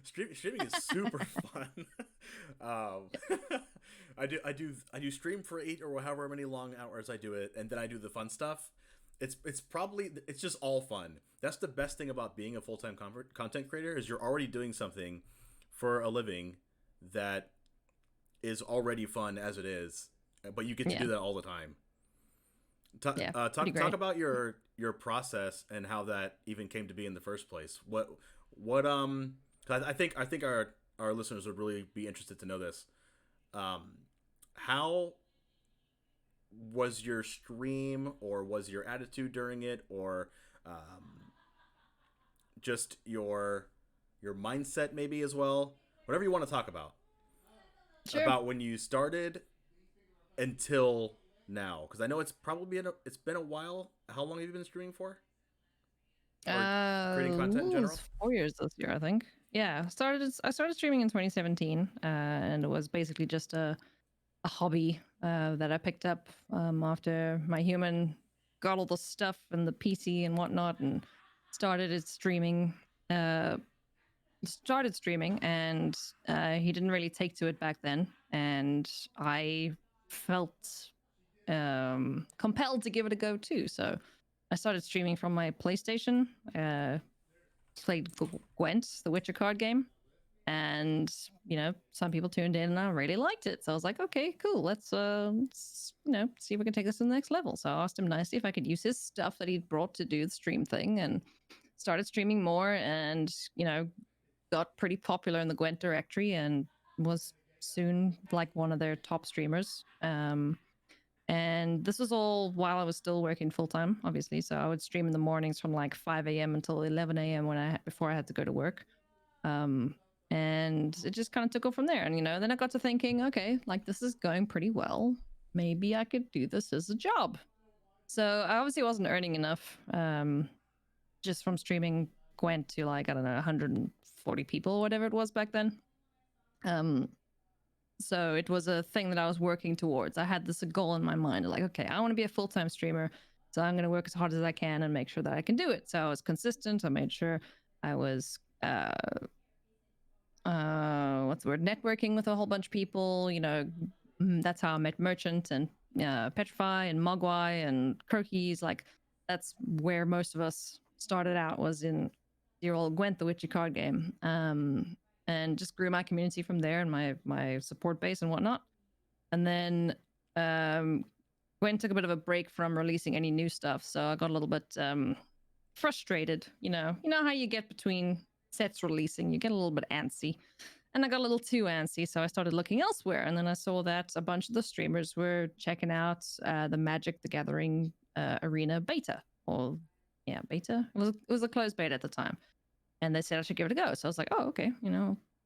Streaming is super fun. I do stream for 8 or however many long hours I do it, and then I do the fun stuff. It's just all fun. That's the best thing about being a full-time content creator is you're already doing something for a living that is already fun as it is, but you get to do that all the time. Talk about your process and how that even came to be in the first place. I think our listeners would really be interested to know this. How was your stream, or was your attitude during it, or just your mindset maybe as well? Whatever you want to talk about. Sure. About when you started until now, because I know it's been a while. How long have you been streaming for? Or creating content in general? 4 years this year, I think. Yeah, I started streaming in 2017, and it was basically just a hobby that I picked up after my human got all the stuff and the PC and whatnot, and started streaming. And he didn't really take to it back then, and I felt compelled to give it a go too. So I started streaming from my PlayStation, played Gwent, the Witcher card game, and some people tuned in and I really liked it. So I was like, okay, cool, let's see if we can take this to the next level. So I asked him nicely if I could use his stuff that he'd brought to do the stream thing, and started streaming more, and got pretty popular in the Gwent directory and was soon like one of their top streamers. And this was all while I was still working full time, obviously. So I would stream in the mornings from like 5 a.m. until 11 a.m. before I had to go to work. And it just kind of took off from there. And then I got to thinking, okay, like this is going pretty well. Maybe I could do this as a job. So I obviously wasn't earning enough just from streaming Gwent to like, I don't know, 140 people or whatever it was back then. So it was a thing that I was working towards. I had this goal in my mind, like, okay, I want to be a full-time streamer, so I'm going to work as hard as I can and make sure that I can do it. So I was consistent. I made sure I was, networking with a whole bunch of people. That's how I met Merchant and Petrify and Mogwai and Croakies. Like, that's where most of us started out, was in your old Gwent, the Witcher card game. And just grew my community from there and my support base and whatnot. And then Gwen took a bit of a break from releasing any new stuff, so I got a little bit frustrated. You know how you get between sets releasing, you get a little bit antsy. And I got a little too antsy, so I started looking elsewhere. And then I saw that a bunch of the streamers were checking out the Magic the Gathering Arena beta. Beta? It was a closed beta at the time. And they said I should give it a go. So I was like, oh, okay.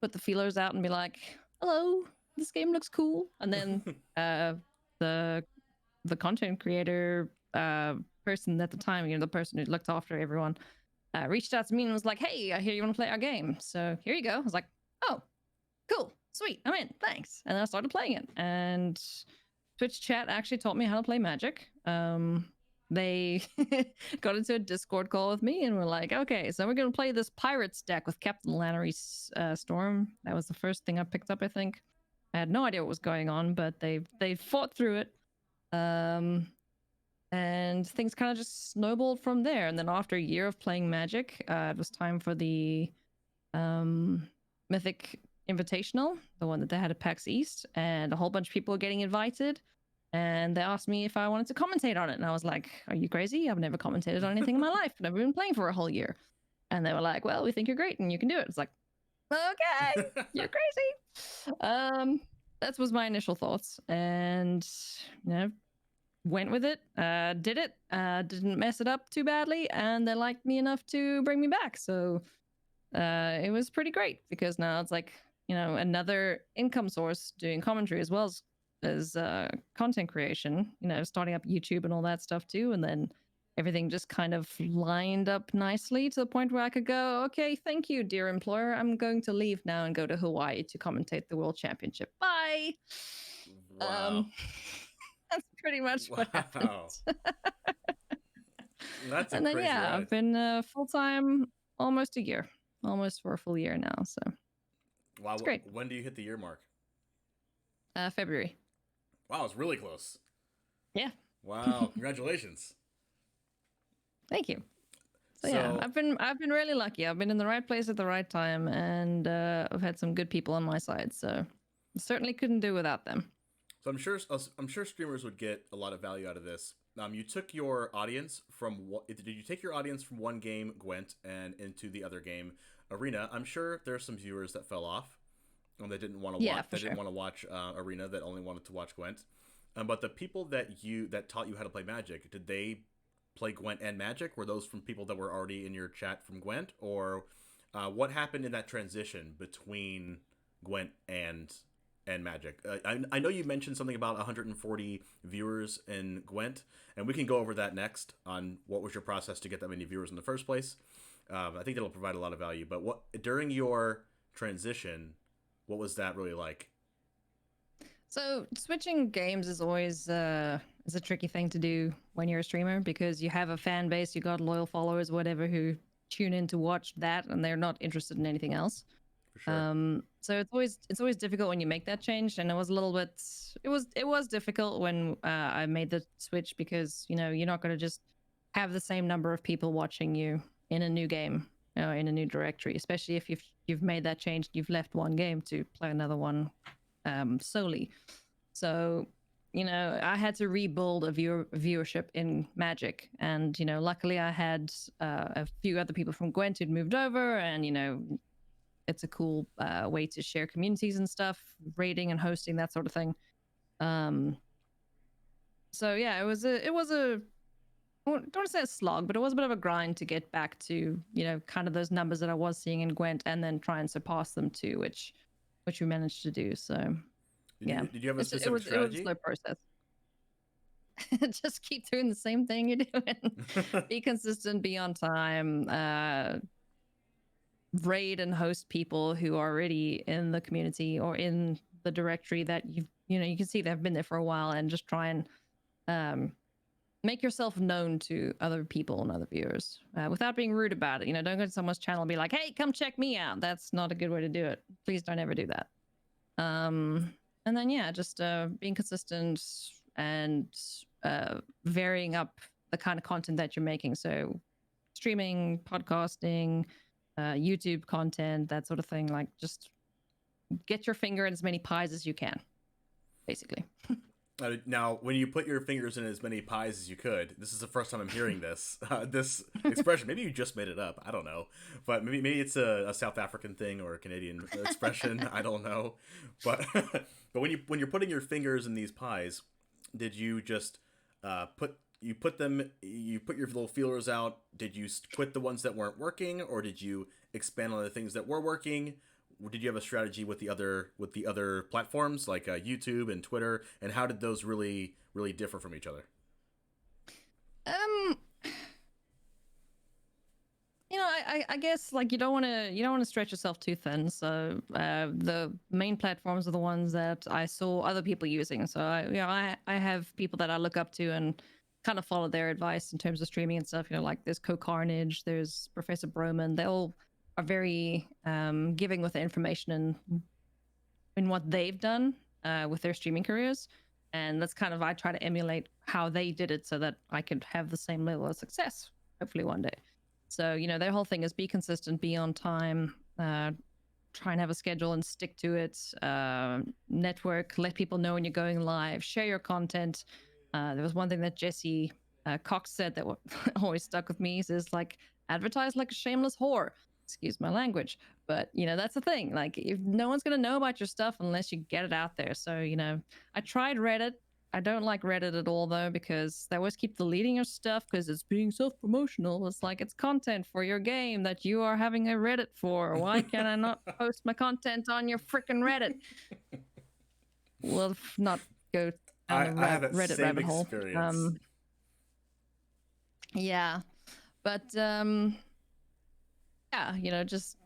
Put the feelers out and be like, hello, this game looks cool. And then the content creator person at the time, the person who looked after everyone, reached out to me and was like, hey, I hear you want to play our game. So here you go. I was like, oh, cool, sweet, I'm in, thanks. And then I started playing it. And Twitch chat actually taught me how to play Magic. They got into a Discord call with me and were like, okay, so we're going to play this Pirates deck with Captain Lannery's Storm. That was the first thing I picked up, I think. I had no idea what was going on, but they fought through it. And things kind of just snowballed from there. And then after a year of playing Magic, it was time for the Mythic Invitational, the one that they had at PAX East, and a whole bunch of people were getting invited. And they asked me if I wanted to commentate on it. And I was like, are you crazy? I've never commentated on anything in my life. I've never been playing for a whole year. And they were like, well, we think you're great and you can do it. It's like, okay, you're crazy. That was my initial thoughts. And, went with it, did it, didn't mess it up too badly. And they liked me enough to bring me back. So it was pretty great because now it's like, another income source doing commentary as well as content creation, starting up YouTube and all that stuff too. And then everything just kind of lined up nicely to the point where I could go, okay, thank you, dear employer. I'm going to leave now and go to Hawaii to commentate the World Championship. Bye. Wow. That's pretty much what happened. That's a and then crazy ride. I've been full-time almost for a full year now. So wow, it's great. When do you hit the year mark? February. Wow, it's really close. Yeah. Wow, congratulations. Thank you. So yeah, I've been really lucky. I've been in the right place at the right time, and I've had some good people on my side. So certainly couldn't do without them. So I'm sure streamers would get a lot of value out of this. You took your audience did you take your audience from one game, Gwent, and into the other game, Arena? I'm sure there's some viewers that fell off, and they didn't want to watch. They didn't want to watch Arena. That only wanted to watch Gwent. But the people that taught you how to play Magic, did they play Gwent and Magic? Were those from people that were already in your chat from Gwent, or what happened in that transition between Gwent and Magic? I know you mentioned something about 140 viewers in Gwent, and we can go over that next on what was your process to get that many viewers in the first place. I think that'll provide a lot of value. But what during your transition, what was that really like? So switching games is always a tricky thing to do when you're a streamer because you have a fan base, you got loyal followers, whatever, who tune in to watch that, and they're not interested in anything else. For sure. So it's always difficult when you make that change, and it was a little bit. It was difficult when I made the switch because you're not going to just have the same number of people watching you in a new game, in a new directory, especially if you've made that change, you've left one game to play another one solely. So I had to rebuild a viewership in Magic, and luckily I had a few other people from Gwent who'd moved over, and it's a cool way to share communities and stuff, raiding and hosting, that sort of thing. So yeah, it was a I don't want to say a slog, but it was a bit of a grind to get back to kind of those numbers that I was seeing in Gwent, and then try and surpass them too, which we managed to do. So Did you have a specific strategy? It was a slow process. Just keep doing the same thing you're doing. Be consistent, be on time, raid and host people who are already in the community or in the directory that you can see they've been there for a while, and just try and make yourself known to other people and other viewers without being rude about it. Don't go to someone's channel and be like, hey, come check me out. That's not a good way to do it. Please don't ever do that. And then just being consistent and varying up the kind of content that you're making. So streaming, podcasting, YouTube content, that sort of thing. Like, just get your finger in as many pies as you can, basically. Now, when you put your fingers in as many pies as you could, this is the first time I'm hearing this expression. Maybe you just made it up. I don't know, but maybe it's a South African thing or a Canadian expression. I don't know, but when you're putting your fingers in these pies, did you just put your little feelers out? Did you quit the ones that weren't working, or did you expand on the things that were working? Did you have a strategy with the other platforms like YouTube and Twitter, and how did those really differ from each other? I guess like you don't want to stretch yourself too thin. So the main platforms are the ones that I saw other people using. So I have people that I look up to and kind of follow their advice in terms of streaming and stuff. Like there's Co-Carnage, there's Professor Broman. They all are very giving with the information and in what they've done with their streaming careers. And that's kind of, I try to emulate how they did it so that I could have the same level of success, hopefully one day. So, you know, their whole thing is be consistent, be on time, try and have a schedule and stick to it, network, let people know when you're going live, share your content. There was one thing that Jesse Cox said that always stuck with me, is like, advertise like a shameless whore. Excuse my language, but you know, that's the thing. Like, if no one's going to know about your stuff unless you get it out there. So, you know, I tried Reddit. I don't like Reddit at all though, because they always keep deleting your stuff because it's being self-promotional. It's like, it's content for your game that you are having a Reddit for. Why can I not post my content on your freaking Reddit? Well, not go down the I have that Reddit same rabbit hole. experience. Yeah, but yeah, you know, just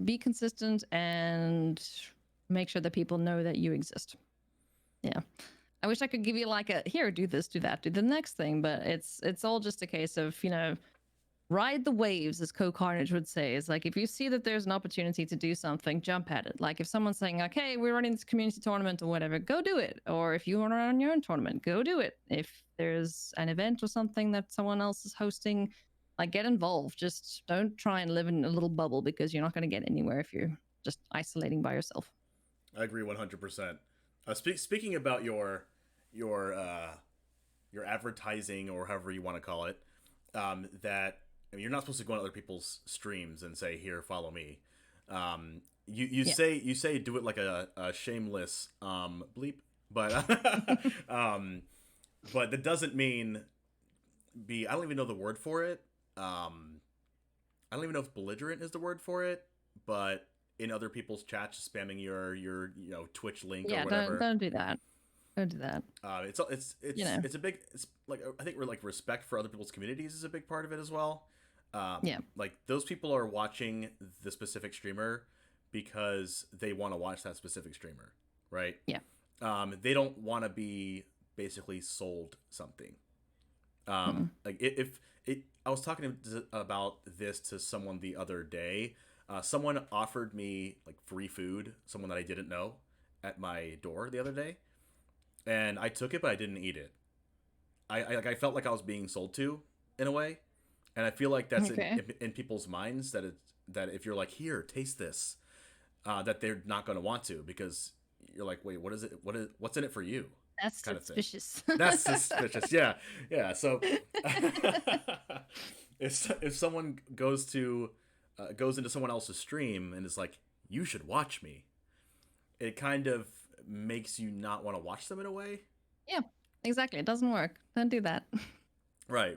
be consistent and make sure that people know that you exist. Yeah. I wish I could give you like a, here, do this, do that, do the next thing, but it's all just a case of, you know, ride the waves, as Co-Carnage would say. Is like, if you see that there's an opportunity to do something, jump at it. Like, if someone's saying like, hey, we're running this community tournament or whatever, go do it. Or if you want to run your own tournament, go do it. If there's an event or something that someone else is hosting, like, get involved. Just don't try and live in a little bubble, because you're not going to get anywhere if you're just isolating by yourself. I agree 100%. Speaking about your advertising, or however you want to call it, that, I mean, you're not supposed to go on other people's streams and say, here, follow me. You say do it like a shameless bleep, but but that doesn't mean I don't even know the word for it. I don't even know if belligerent is the word for it, but in other people's chats, spamming your Twitch link or whatever. Don't do that. Don't do that. It's you know. it's a big, it's like, I think we're like, respect for other people's communities is a big part of it as well. Like, those people are watching the specific streamer because they want to watch that specific streamer, right? Yeah. They don't want to be basically sold something. Like, I was talking about this to someone the other day. Someone offered me like free food, someone that I didn't know, at my door the other day, and I took it, but I didn't eat it. I felt like I was being sold to, in a way, and I feel like that's in people's minds, that if you're like, here, taste this, that they're not going to want to, because you're like, wait, what is it? What's in it for you? That's suspicious. That's suspicious. Yeah. So if someone goes into someone else's stream and is like, you should watch me, it kind of makes you not want to watch them in a way. Yeah, exactly. It doesn't work. Don't do that. Right.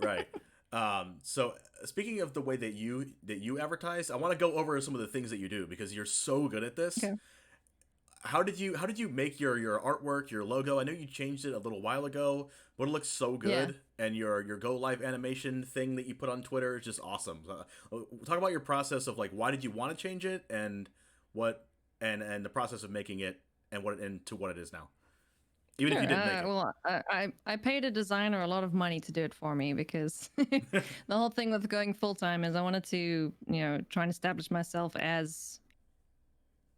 So speaking of the way that you advertise, I want to go over some of the things that you do, because you're so good at this. Okay. How did you make your artwork, your logo? I know you changed it a little while ago, but it looks so good. Yeah. And your go live animation thing that you put on Twitter is just awesome. Talk about your process of like, why did you want to change it, and what, and the process of making it, and to what it is now. Even if you didn't make it. Well, I paid a designer a lot of money to do it for me, because the whole thing with going full time is I wanted to, try and establish myself as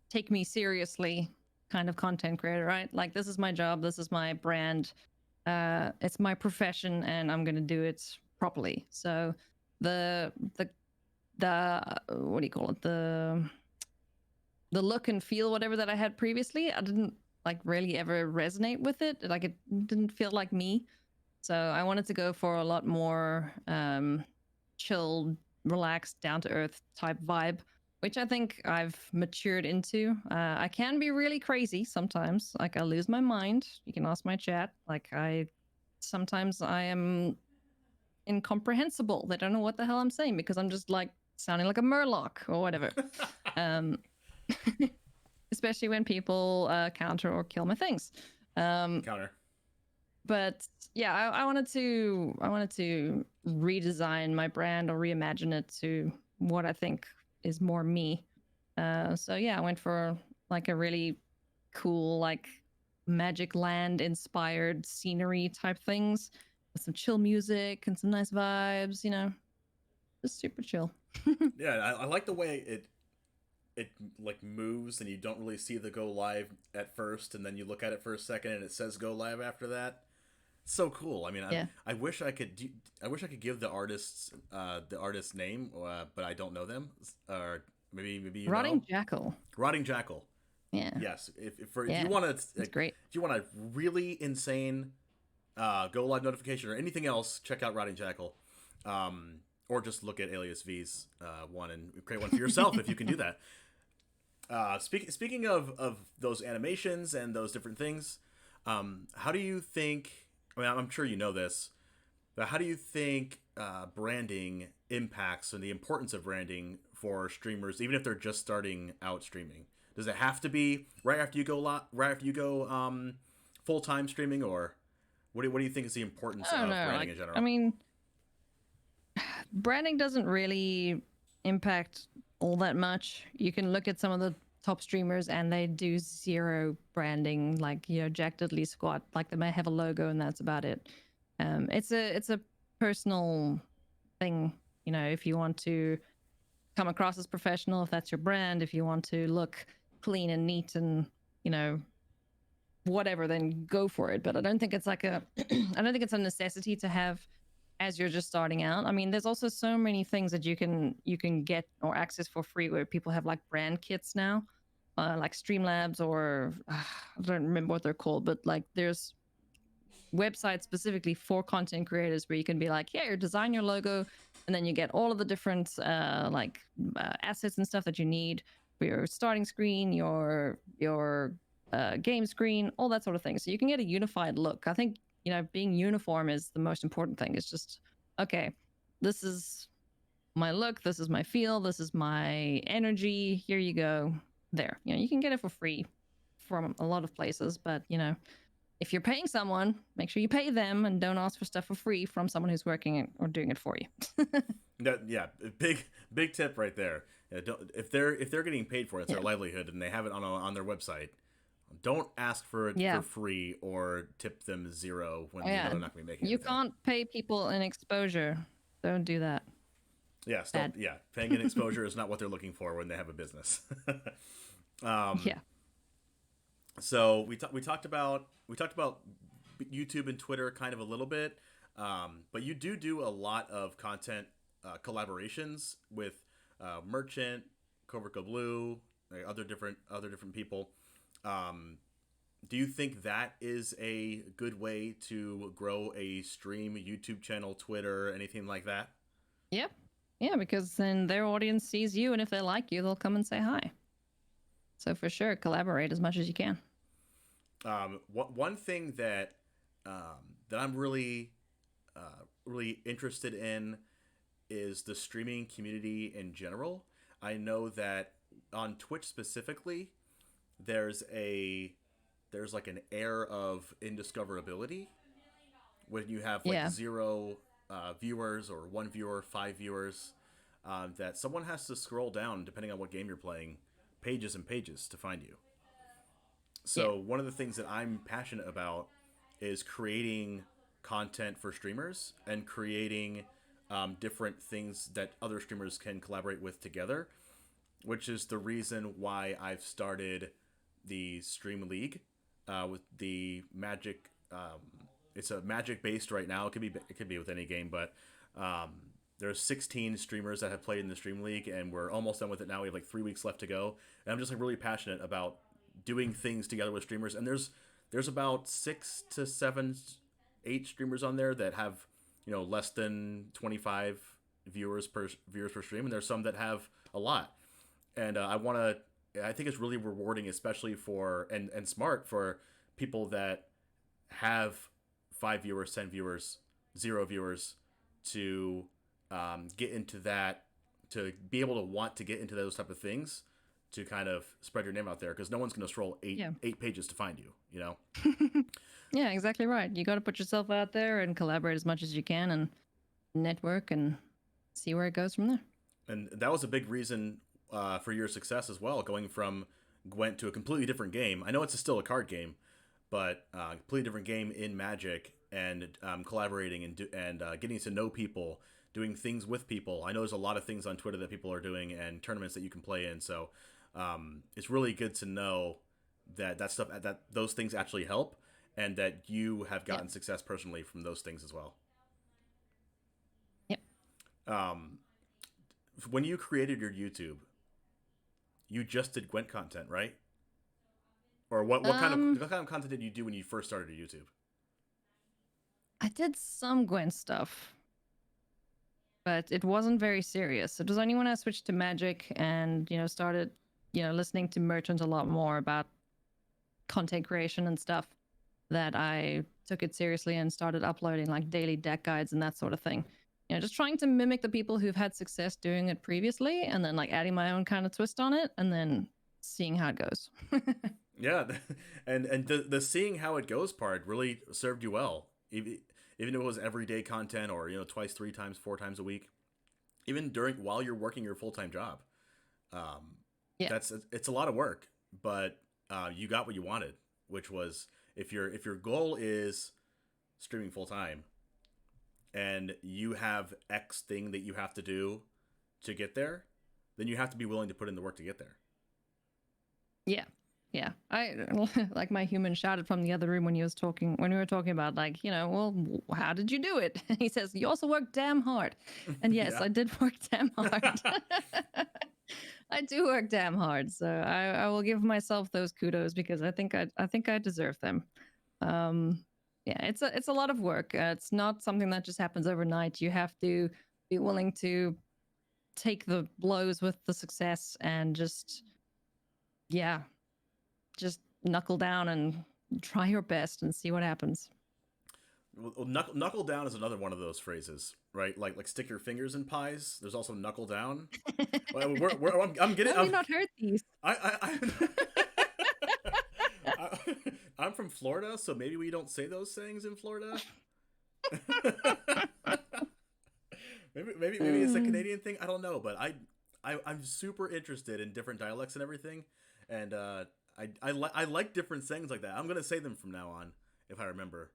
take me seriously kind of content creator, right? Like, this is my job, this is my brand, it's my profession, and I'm gonna do it properly. So the what do you call it? The look and feel, whatever, that I had previously, I didn't like really ever resonate with it. Like, it didn't feel like me. So I wanted to go for a lot more chilled, relaxed, down to earth type vibe, which I think I've matured into. I can be really crazy sometimes. Like, I lose my mind. You can ask my chat. Like, sometimes I am incomprehensible. They don't know what the hell I'm saying, because I'm just like sounding like a murloc or whatever. Especially when people counter or kill my things. Counter. But yeah, I wanted to redesign my brand, or reimagine it to what I think is more me. So yeah, I went for like a really cool, like, Magic Land inspired scenery type things, with some chill music and some nice vibes, just super chill. Yeah, I like the way it like moves and you don't really see the go live at first, and then you look at it for a second and it says go live after that. It's so cool. I mean, I wish I could I wish I could give the artist's name, but I don't know them. Or maybe you Rotting know. Jackal. Rotting Jackal. Yeah. Yes. If you want to, it's great. If you want a really insane go live notification or anything else, check out Rotting Jackal. Or just look at AliasV's one and create one for yourself if you can do that. Speaking of those animations and those different things, how do you think? I mean, I'm sure you know this, but how do you think branding impacts and the importance of branding for streamers, even if they're just starting out streaming? Does it have to be right after you go full time streaming, or what do you think is the importance of branding in general? I mean, branding doesn't really impact all that much. You can look at some of the top streamers and they do zero branding, like, you know, Jack Diddley Squat, like they may have a logo and that's about it. It's a personal thing, you know. If you want to come across as professional, if that's your brand, if you want to look clean and neat and, you know, whatever, then go for it. But I don't think it's like I don't think it's a necessity to have as you're just starting out. I mean, there's also so many things that you can get or access for free where people have like brand kits now, like Streamlabs or I don't remember what they're called, but like there's websites specifically for content creators where you can be like, yeah, design your logo, and then you get all of the different assets and stuff that you need for your starting screen, your game screen, all that sort of thing. So you can get a unified look. I think, you know, being uniform is the most important thing. It's just, okay, this is my look, this is my feel, this is my energy. Here you go. There. You know, you can get it for free from a lot of places, but, you know, if you're paying someone, make sure you pay them and don't ask for stuff for free from someone who's working or doing it for you. Big tip right there. If they're getting paid for it, it's their livelihood, and they have it on their website. Don't ask for it for free or tip them zero when you know they're not going to be making. You can't pay people an exposure. Don't do that. Paying an exposure is not what they're looking for when they have a business. So we talked about YouTube and Twitter kind of a little bit, but you do a lot of content collaborations with Merchant, Cobra Blue, other different people. Do you think that is a good way to grow a stream, YouTube channel, Twitter, anything like that? Yep. Yeah, because then their audience sees you, and if they like you, they'll come and say hi. So for sure, collaborate as much as you can. One thing that I'm really interested in is the streaming community in general. I know that on Twitch specifically, there's like an air of indiscoverability when you have like zero viewers or one viewer, 5 viewers, that someone has to scroll down, depending on what game you're playing, pages and pages to find you. So one of the things that I'm passionate about is creating content for streamers and creating different things that other streamers can collaborate with together, which is the reason why I've started the Stream League with the Magic. It's a Magic based right now. It could be with any game, but there's 16 streamers that have played in the Stream League, and we're almost done with it now. We have like 3 weeks left to go, and I'm just like really passionate about doing things together with streamers. And there's about 6 to 7, 8 streamers on there that have, you know, less than 25 viewers per stream, and there's some that have a lot. And I think it's really rewarding, especially for and smart for people that have 5 viewers, 10 viewers, 0 viewers, to get into that, to be able to want to get into those type of things, to kind of spread your name out there, because no one's going to scroll eight pages to find you, you know? Yeah, exactly right. You got to put yourself out there and collaborate as much as you can and network and see where it goes from there. And that was a big reason for your success as well, going from Gwent to a completely different game. I know it's still a card game, but a completely different game in Magic, and collaborating and getting to know people, doing things with people. I know there's a lot of things on Twitter that people are doing and tournaments that you can play in. So it's really good to know that stuff, that those things actually help, and that you have gotten success personally from those things as well. Yep. When you created your YouTube, you just did Gwent content, right? Or what kind of content did you do when you first started your YouTube? I did some Gwen stuff, but it wasn't very serious. It was only when I switched to Magic and started listening to Merchant a lot more about content creation and stuff that I took it seriously and started uploading like daily deck guides and that sort of thing. Just trying to mimic the people who've had success doing it previously, and then like adding my own kind of twist on it, and then seeing how it goes. Yeah, and the seeing how it goes part really served you well. Even if it was everyday content, or twice, 3 times, 4 times a week, even while you're working your full-time job. Yeah. It's a lot of work, but you got what you wanted, which was, if your goal is streaming full-time and you have X thing that you have to do to get there, then you have to be willing to put in the work to get there. Yeah. Yeah, I like my human shouted from the other room when we were talking about like, well, how did you do it? He says, you also work damn hard. And yes, Yeah. I did work damn hard. I do work damn hard. So I will give myself those kudos, because I think I deserve them. Yeah, it's a lot of work. It's not something that just happens overnight. You have to be willing to take the blows with the success and just knuckle down and try your best and see what happens. Well, knuckle down is another one of those phrases, right? Like stick your fingers in pies. There's also knuckle down. Well, I'm getting. Have you not heard these? I'm from Florida, so maybe we don't say those sayings in Florida. maybe it's a Canadian thing. I don't know, but I'm super interested in different dialects and everything, and I like different sayings like that. I'm gonna say them from now on if I remember.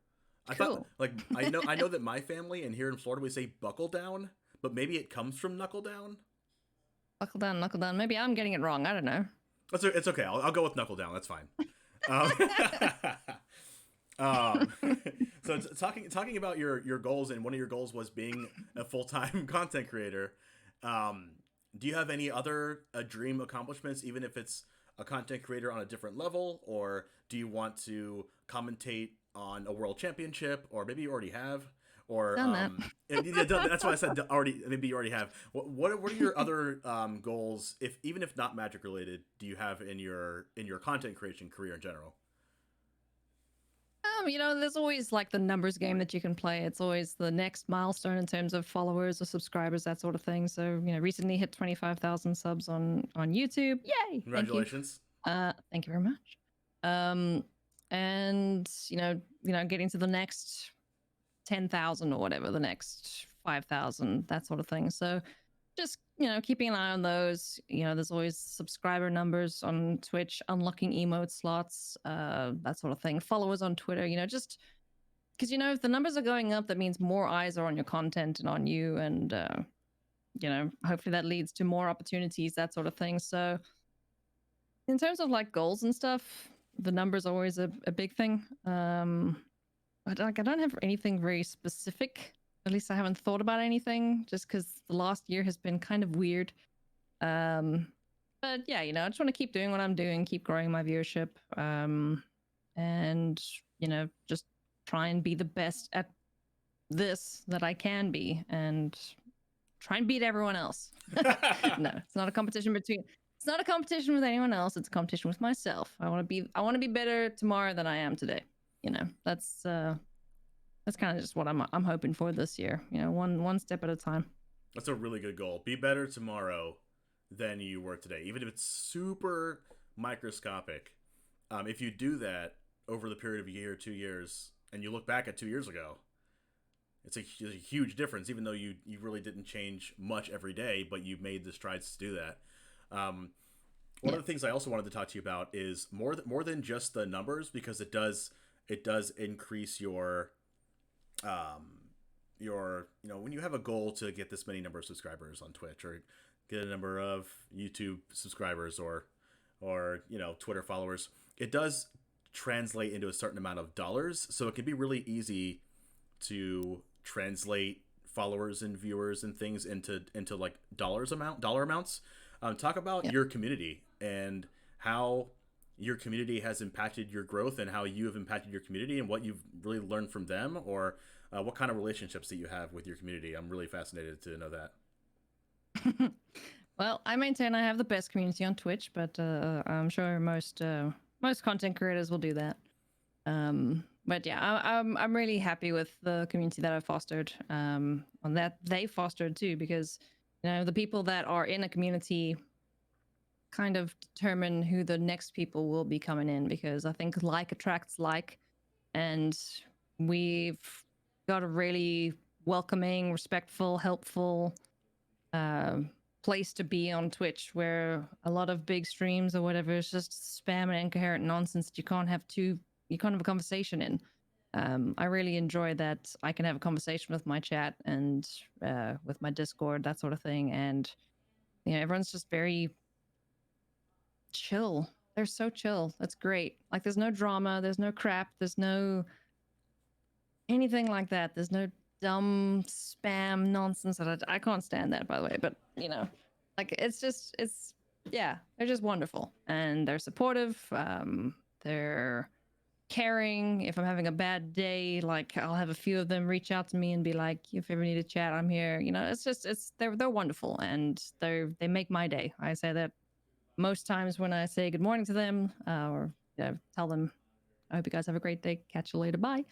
I thought, like, I know that my family and here in Florida we say buckle down, but maybe it comes from knuckle down. Buckle down, knuckle down. Maybe I'm getting it wrong. I don't know. It's okay. I'll go with knuckle down. That's fine. So talking about your goals, and one of your goals was being a full-time content creator. Do you have any other dream accomplishments, even if it's a content creator on a different level, or do you want to commentate on a world championship, or maybe you already have, or that's why I said already. Maybe you already have. What are your other goals, even if not Magic related, do you have in your content creation career in general? There's always like the numbers game that you can play. It's always the next milestone in terms of followers or subscribers, that sort of thing. So, recently hit 25,000 subs on YouTube. Yay! Congratulations. Thank you very much. And getting to the next 10,000 or whatever, the next 5,000, that sort of thing. So just, keeping an eye on those. There's always subscriber numbers on Twitch, unlocking emote slots, that sort of thing. Followers on Twitter, just because, if the numbers are going up, that means more eyes are on your content and on you. And, hopefully that leads to more opportunities, that sort of thing. So in terms of like goals and stuff, the numbers are always a big thing. But I don't have anything very specific. At least I haven't thought about anything, just because the last year has been kind of weird. But yeah, I just want to keep doing what I'm doing, keep growing my viewership, and just try and be the best at this that I can be, and try and beat everyone else. No, it's not a competition It's not a competition with anyone else. It's a competition with myself. I want to be better tomorrow than I am today. That's kind of just what I'm hoping for this year. One step at a time. That's a really good goal. Be better tomorrow than you were today, even if it's super microscopic. If you do that over the period of a year, 2 years, and you look back at 2 years ago, it's a huge difference. Even though you really didn't change much every day, but you made the strides to do that. One of the things I also wanted to talk to you about is more than just the numbers, because it does increase your when you have a goal to get this many number of subscribers on Twitch, or get a number of YouTube subscribers, or or Twitter followers, it does translate into a certain amount of dollars. So it can be really easy to translate followers and viewers and things into like dollar amounts. Talk about your community and how your community has impacted your growth and how you have impacted your community and what you've really learned from them, or what kind of relationships that you have with your community. I'm really fascinated to know that. Well, I maintain I have the best community on Twitch, but I'm sure most content creators will do that. But yeah, I'm really happy with the community that I've fostered, and that they fostered too, because the people that are in a community kind of determine who the next people will be coming in, because I think like attracts like, and we've got a really welcoming, respectful, helpful place to be on Twitch, where a lot of big streams or whatever is just spam and incoherent nonsense that you can't have a conversation in. I really enjoy that I can have a conversation with my chat and with my Discord, that sort of thing, and everyone's just very chill. They're so chill. That's great. Like, there's no drama, there's no crap, there's no anything like that. There's no dumb spam nonsense that I can't stand that, by the way. But like, they're just wonderful, and they're supportive. They're caring. If I'm having a bad day, like, I'll have a few of them reach out to me and be like, if you ever need a chat, I'm here. They're wonderful, and they make my day. I say that most times when I say good morning to them, or tell them, I hope you guys have a great day. Catch you later. Bye.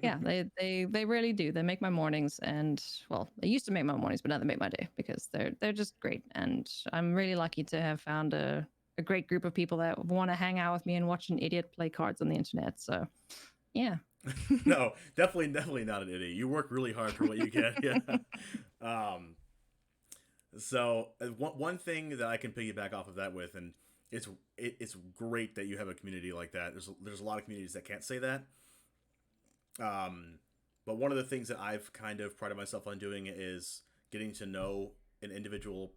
Yeah, they really do. They make my mornings, and well, they used to make my mornings, but now they make my day, because they're just great. And I'm really lucky to have found a great group of people that want to hang out with me and watch an idiot play cards on the internet. So, yeah. No, definitely not an idiot. You work really hard for what you get. Yeah. So one thing that I can piggyback off of that with, and it's great that you have a community like that. There's a lot of communities that can't say that. But one of the things that I've kind of prided myself on doing is getting to know an individual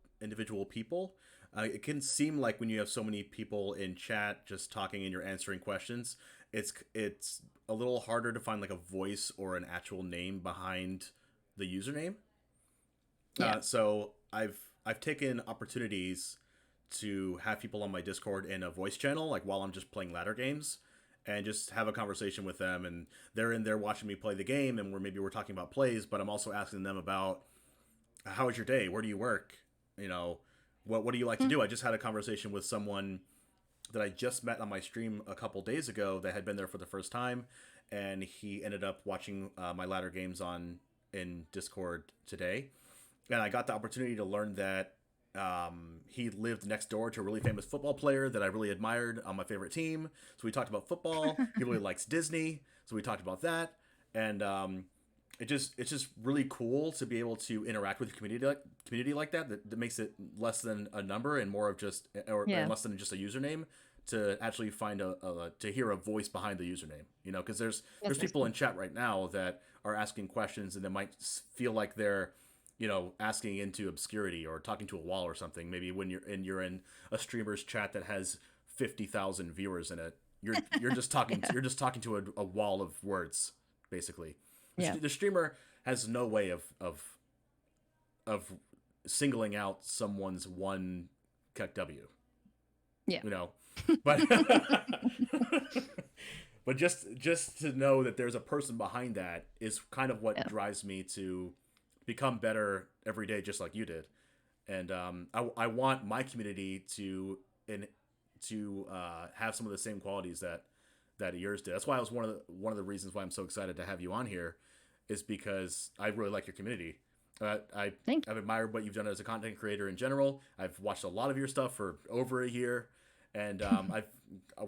people. It can seem like when you have so many people in chat just talking and you're answering questions, it's a little harder to find like a voice or an actual name behind the username. Yeah. So I've taken opportunities to have people on my Discord in a voice channel, like while I'm just playing ladder games, and just have a conversation with them, and they're in there watching me play the game, and we're talking about plays, but I'm also asking them about, how was your day? Where do you work? What do you like to do? I just had a conversation with someone that I just met on my stream a couple days ago that had been there for the first time, and he ended up watching my ladder games in Discord today. And I got the opportunity to learn that he lived next door to a really famous football player that I really admired on my favorite team. So we talked about football. He really likes Disney, so we talked about that. And it's just really cool to be able to interact with a community like that. That makes it less than a number and more of just, or less than just a username, to actually find to hear a voice behind the username. Because there's people in chat right now that are asking questions, and they might feel like they're asking into obscurity or talking to a wall or something. Maybe when you're in a streamer's chat that has 50,000 viewers in it, you're just talking you're just talking to a wall of words, basically. The streamer has no way of singling out someone's one KW. Yeah. But but just to know that there's a person behind that is kind of what drives me to become better every day, just like you did. And I want my community to have some of the same qualities that yours did. That's why I was one of the reasons why I'm so excited to have you on here, is because I really like your community. I've admired what you've done as a content creator in general. I've watched a lot of your stuff for over a year, and I've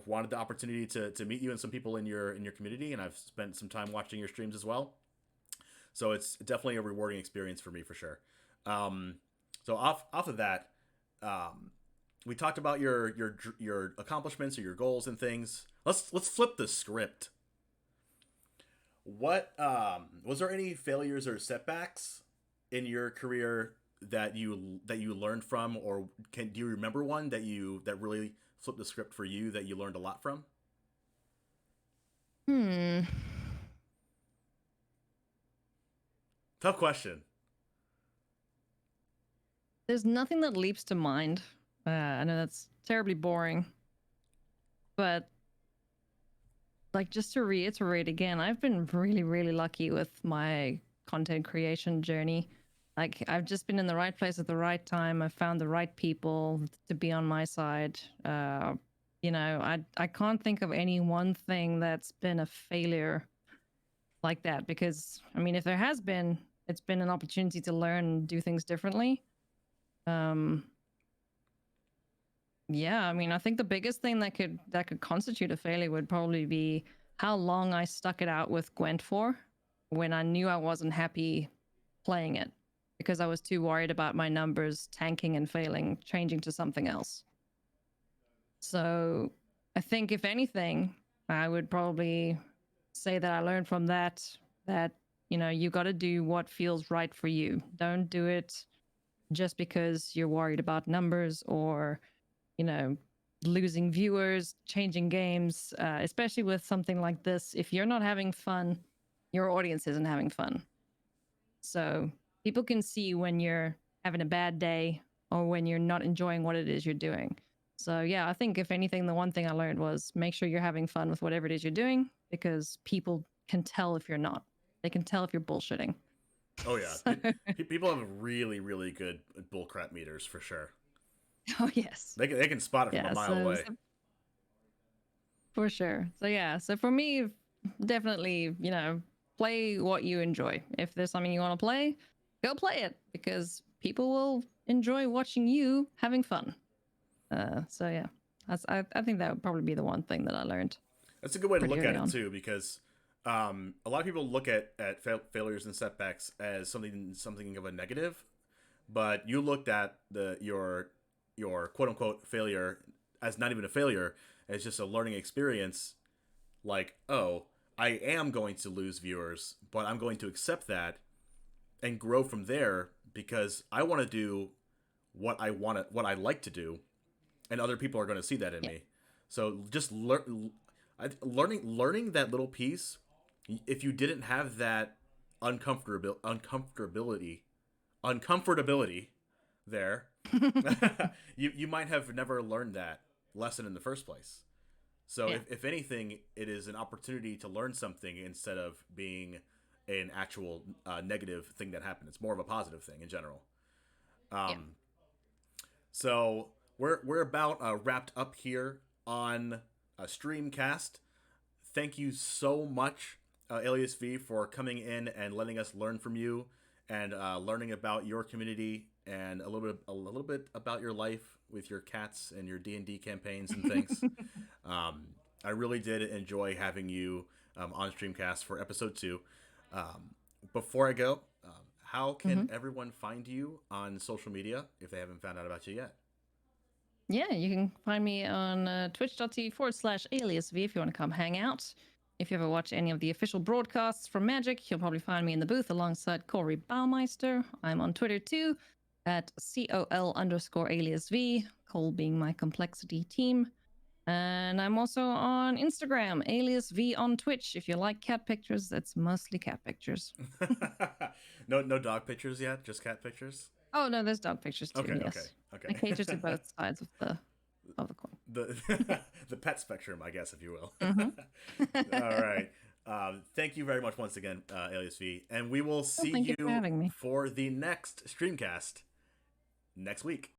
wanted the opportunity to meet you and some people in your community, and I've spent some time watching your streams as well. So it's definitely a rewarding experience for me, for sure. So off of that, we talked about your accomplishments or your goals and things. Let's flip the script. What was there any failures or setbacks in your career that you learned from, or do you remember one that really flipped the script for you that you learned a lot from? Tough question. There's nothing that leaps to mind. I know that's terribly boring, but like, just to reiterate again, I've been really, really lucky with my content creation journey. Like, I've just been in the right place at the right time. I've found the right people to be on my side. I can't think of any one thing that's been a failure like that, because I mean, if there has been, it's been an opportunity to learn and do things differently. Yeah, I mean, I think the biggest thing that could constitute a failure would probably be how long I stuck it out with Gwent for when I knew I wasn't happy playing it, because I was too worried about my numbers tanking and failing, changing to something else. So I think, if anything, I would probably say that I learned from that you got to do what feels right for you. Don't do it just because you're worried about numbers or losing viewers, changing games, especially with something like this. If you're not having fun, your audience isn't having fun. So people can see when you're having a bad day or when you're not enjoying what it is you're doing. So yeah, I think if anything, the one thing I learned was make sure you're having fun with whatever it is you're doing, because people can tell if you're not. They can tell if you're bullshitting. Oh yeah. People have really, really good bullcrap meters for sure. Oh yes, they can spot it from a mile away. For sure. So yeah, so for me, definitely, play what you enjoy. If there's something you want to play, go play it, because people will enjoy watching you having fun. So yeah, I think that would probably be the one thing that I learned. That's a good way to look at it too, because a lot of people look at failures and setbacks as something of a negative, but you looked at your quote unquote failure as not even a failure, as just a learning experience. Like, oh, I am going to lose viewers, but I'm going to accept that and grow from there, because I want to do what I like to do, and other people are going to see that in me. So just learning that little piece. If you didn't have that uncomfortability there, you might have never learned that lesson in the first place. So if anything, it is an opportunity to learn something instead of being an actual negative thing that happened. It's more of a positive thing in general. So we're about wrapped up here on StreamCast. Thank you so much, AliasV, for coming in and letting us learn from you and learning about your community and a little bit about your life with your cats and your D&D campaigns and things. I really did enjoy having you on StreamCast for episode 2. Before I go, how can everyone find you on social media if they haven't found out about you yet? Yeah, you can find me on twitch.tv/AliasV if you want to come hang out. If you ever watch any of the official broadcasts from Magic, you'll probably find me in the booth alongside Corey Baumeister. I'm on Twitter too, at COL_AliasV, Cole being my complexity team. And I'm also on Instagram, AliasV on Twitch. If you like cat pictures, that's mostly cat pictures. No dog pictures yet, just cat pictures? Oh no, there's dog pictures too. Okay, yes. Okay. I cater to both sides of the coin. The pet spectrum, I guess, if you will. All right. Thank you very much once again, AliasV, and we will see you for having me. for the next StreamCast next week.